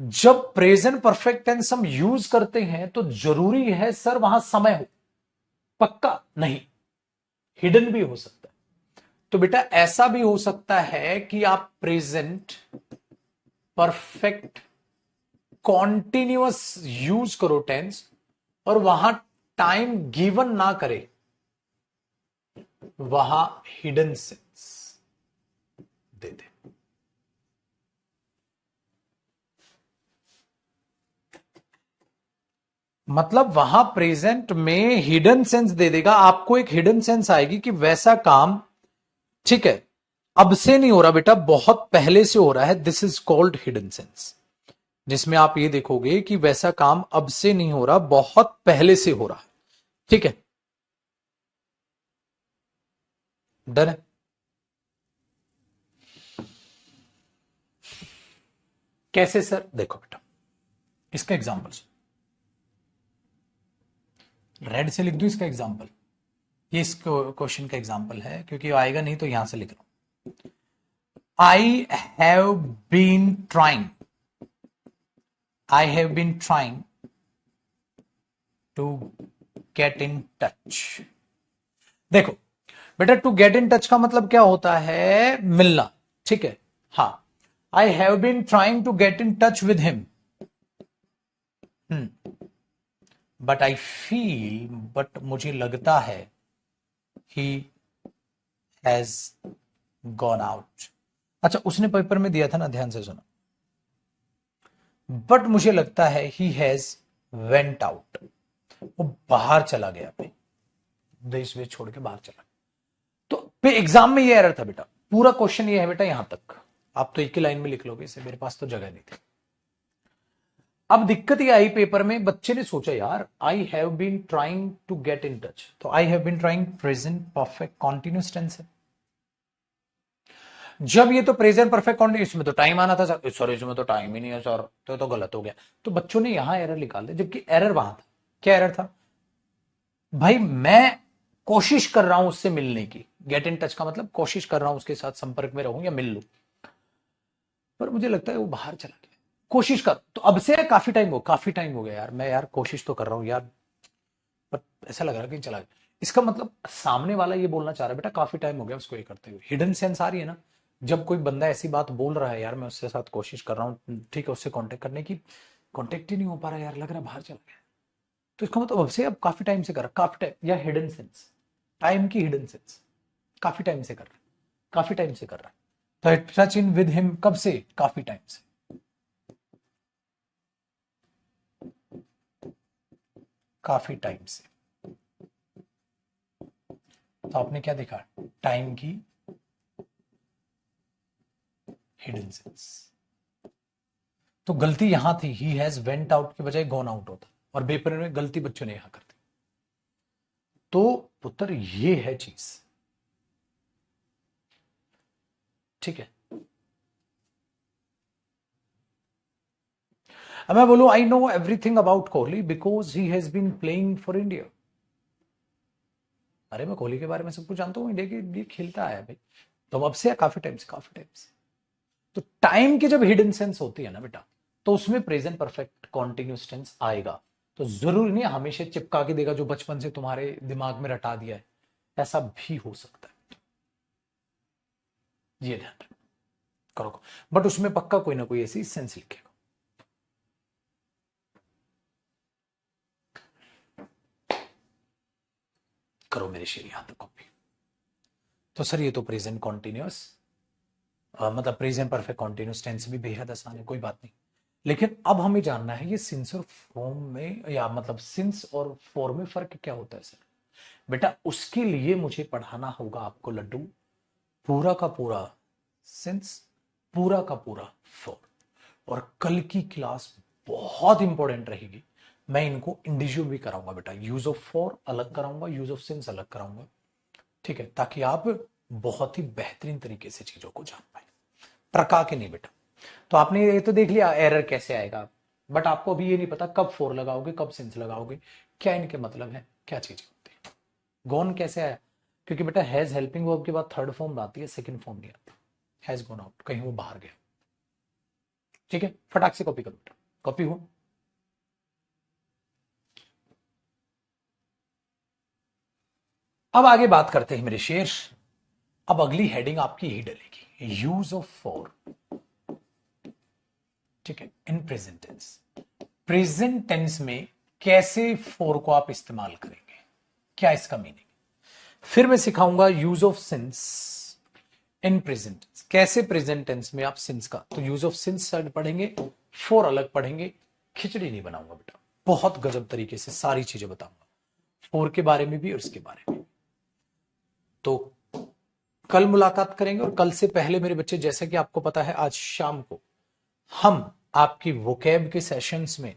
जब प्रेजेंट परफेक्ट टेंस हम यूज करते हैं तो जरूरी है सर वहां समय हो, पक्का नहीं, हिडन भी हो सकता है। तो बेटा ऐसा भी हो सकता है कि आप प्रेजेंट परफेक्ट कॉन्टिन्यूअस यूज करो टेंस, और वहां टाइम गिवन ना करे, वहां हिडन सेंस दे दे। मतलब वहां प्रेजेंट में हिडन सेंस दे देगा, आपको एक हिडन सेंस आएगी कि वैसा काम, ठीक है, अब से नहीं हो रहा बेटा, बहुत पहले से हो रहा है, this is called hidden sense, जिसमें आप ये देखोगे कि वैसा काम अब से नहीं हो रहा, बहुत पहले से हो रहा है, ठीक है। डन है। कैसे सर, देखो बेटा, इसका एग्जांपल रेड से लिख दूं, इसका एग्जांपल, ये इस क्वेश्चन का एग्जांपल है, क्योंकि आएगा नहीं तो यहां से लिख रहा हूं। I have been trying, I have been trying to get in touch. देखो बेटा, टू गेट इन टच का मतलब क्या होता है, मिलना, ठीक है, हाँ, I have been trying to get in touch with him, but I feel, but मुझे लगता है, ही हैज गॉन आउट। अच्छा, उसने पेपर में दिया था ना, ध्यान से सुना, बट मुझे लगता है ही हैज वेंट आउट, वो बाहर चला गया, पे देश वेश छोड़ के बाहर चला। तो पे एग्जाम में ये एरर था बेटा, पूरा क्वेश्चन ये है बेटा, यहां तक आप तो एक ही लाइन में लिख लोगे इसे, मेरे पास तो जगह नहीं थी। अब दिक्कत ये आई पेपर में, बच्चे ने सोचा यार I have been trying to get in touch, तो I have been trying present perfect continuous tense है, जब ये तो प्रेजेंट परफेक्ट कॉन्टिन्यूस, इसमें तो टाइम आना था सर, सॉरी इसमें तो टाइम ही नहीं है सर, तो गलत हो गया। तो बच्चों ने यहां एरर निकाल दिया, जबकि एरर वहां था। क्या एरर था भाई, मैं कोशिश कर रहा हूं उससे मिलने की, गेट इन टच का मतलब कोशिश कर रहा हूं उसके साथ संपर्क में रहूं या मिल लूं, पर मुझे लगता है वो बाहर चला गया, कोशिश कर, तो अब से काफी टाइम हो गया यार, मैं यार कोशिश तो कर रहा हूं यार, पर ऐसा लग रहा है कि चला गया। इसका मतलब सामने वाला ये बोलना चाह रहा है बेटा काफी टाइम हो गया उसको ये करते हुए, हिडन सेंस आ रही है ना, जब कोई बंदा ऐसी बात बोल रहा है, यार मैं उसके साथ कोशिश कर रहा हूं, ठीक है, उससे कांटेक्ट करने की, कांटेक्ट ही नहीं हो पा रहा यार, लग रहा है बाहर चला गया, तो इसका मतलब अब से, अब काफी टाइम से कर रहा, काफी टाइम, या हिडन सेंस, टाइम की हिडन सेंस, काफी टाइम से कर रहा है, काफी टाइम से कर रहा है, तो I touch in with him कब से? काफी टाइम से। काफी टाइम से। तो आपने क्या देखा? टाइम की हिडन सेंस। तो गलती यहां थी, ही हैज वेंट आउट के बजाय गॉन आउट होता, और पेपर में गलती बच्चों ने यहां कर दी। तो पुत्र ये है चीज, ठीक है। अब मैं बोलूं I know everything about Kohli because he has been playing for India. अरे मैं कोहली के बारे में सब कुछ जानता हूं, इंडिया के लिए खेलता है भाई। तो अब से काफी टाइम से, काफी टाइम से। तो टाइम की जब हिडन सेंस होती है ना बेटा, तो उसमें प्रेजेंट परफेक्ट कॉन्टिन्यूस टेंस आएगा। तो जरूरी नहीं हमेशा चिपका के देगा जो बचपन से तुम्हारे दिमाग में रटा दिया है, ऐसा भी हो सकता है, ये ध्यान रखो। करो, बट उसमें पक्का कोई ना कोई ऐसी सेंस लिखेगा। करो मेरे शेर यहां तक कॉपी। तो सर ये तो प्रेजेंट कॉन्टिन्यूस मतलब प्रेजेंट परफेक्ट कॉन्टिन्यूस टेंस भी बेहद आसान है, कोई बात नहीं। लेकिन अब हमें जानना है ये सिंस और फॉर्म में, या मतलब सिंस और फॉर्म में फर्क क्या होता है सर? बेटा उसके लिए मुझे पढ़ाना होगा आपको लड्डू पूरा का पूरा सिंस, पूरा का पूरा फॉर्म। और कल की क्लास बहुत इंपॉर्टेंट रहेगी। मैं इनको इंडिविजुअल भी कराऊंगा बेटा, यूज ऑफ फॉर अलग कराऊंगा, यूज ऑफ सिंस अलग कराऊंगा, ठीक है, ताकि आप बहुत ही बेहतरीन तरीके से चीजों को जान पाए, टरका के नहीं बेटा। तो आपने ये तो देख लिया एरर कैसे आएगा, बट आपको अभी ये नहीं पता कब फोर लगाओगे, कब सिंस लगाओगे, क्या इनके मतलब है, क्या चीजें होती है। गॉन कैसे आया? क्योंकि बेटा हैज हेल्पिंग वर्ब के बाद थर्ड फॉर्म आती है, सेकंड फॉर्म नहीं आती। हैज गॉन आउट, कहीं वो बाहर गया, ठीक है। फटाक से कॉपी करो बेटा, कॉपी हो। अब आगे बात करते हैं मेरे शेर। अब अगली हेडिंग आपकी ही डलेगी, यूज ऑफ फॉर, ठीक है, in present tense. Present tense में कैसे फॉर को आप इस्तेमाल करेंगे, क्या इसका मीनिंग। फिर मैं सिखाऊंगा use of since in present tense, कैसे प्रेजेंट टेंस में आप सिंस का, तो यूज ऑफ सिंस पढ़ेंगे, फॉर अलग पढ़ेंगे। खिचड़ी नहीं बनाऊंगा बेटा, बहुत गजब तरीके से सारी चीजें बताऊंगा, फॉर के बारे में भी और इसके बारे में। तो कल मुलाकात करेंगे, और कल से पहले मेरे बच्चे, जैसा कि आपको पता है, आज शाम को हम आपकी वोकैब के सेशंस में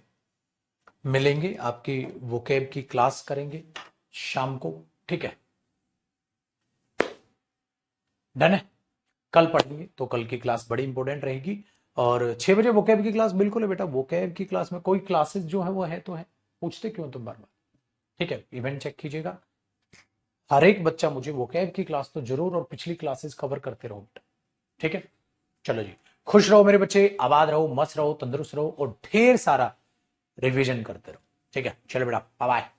मिलेंगे, आपकी वोकैब की क्लास करेंगे शाम को, ठीक है, डन है। कल पढ़ेंगे, तो कल की क्लास बड़ी इंपॉर्टेंट रहेगी। और 6 बजे वोकैब की क्लास बिल्कुल है बेटा। वोकैब की क्लास में कोई क्लासेस जो है वो है तो है, पूछते क्यों तुम बार बार, ठीक है। इवेंट चेक कीजिएगा, हर एक बच्चा मुझे वोकैब की क्लास तो जरूर, और पिछली क्लासेस कवर करते रहो बेटा, ठीक है। चलो जी, खुश रहो मेरे बच्चे, आबाद रहो, मस्त रहो, तंदुरुस्त रहो, और ढेर सारा रिवीजन करते रहो, ठीक है। चलो बेटा, बाय बाय।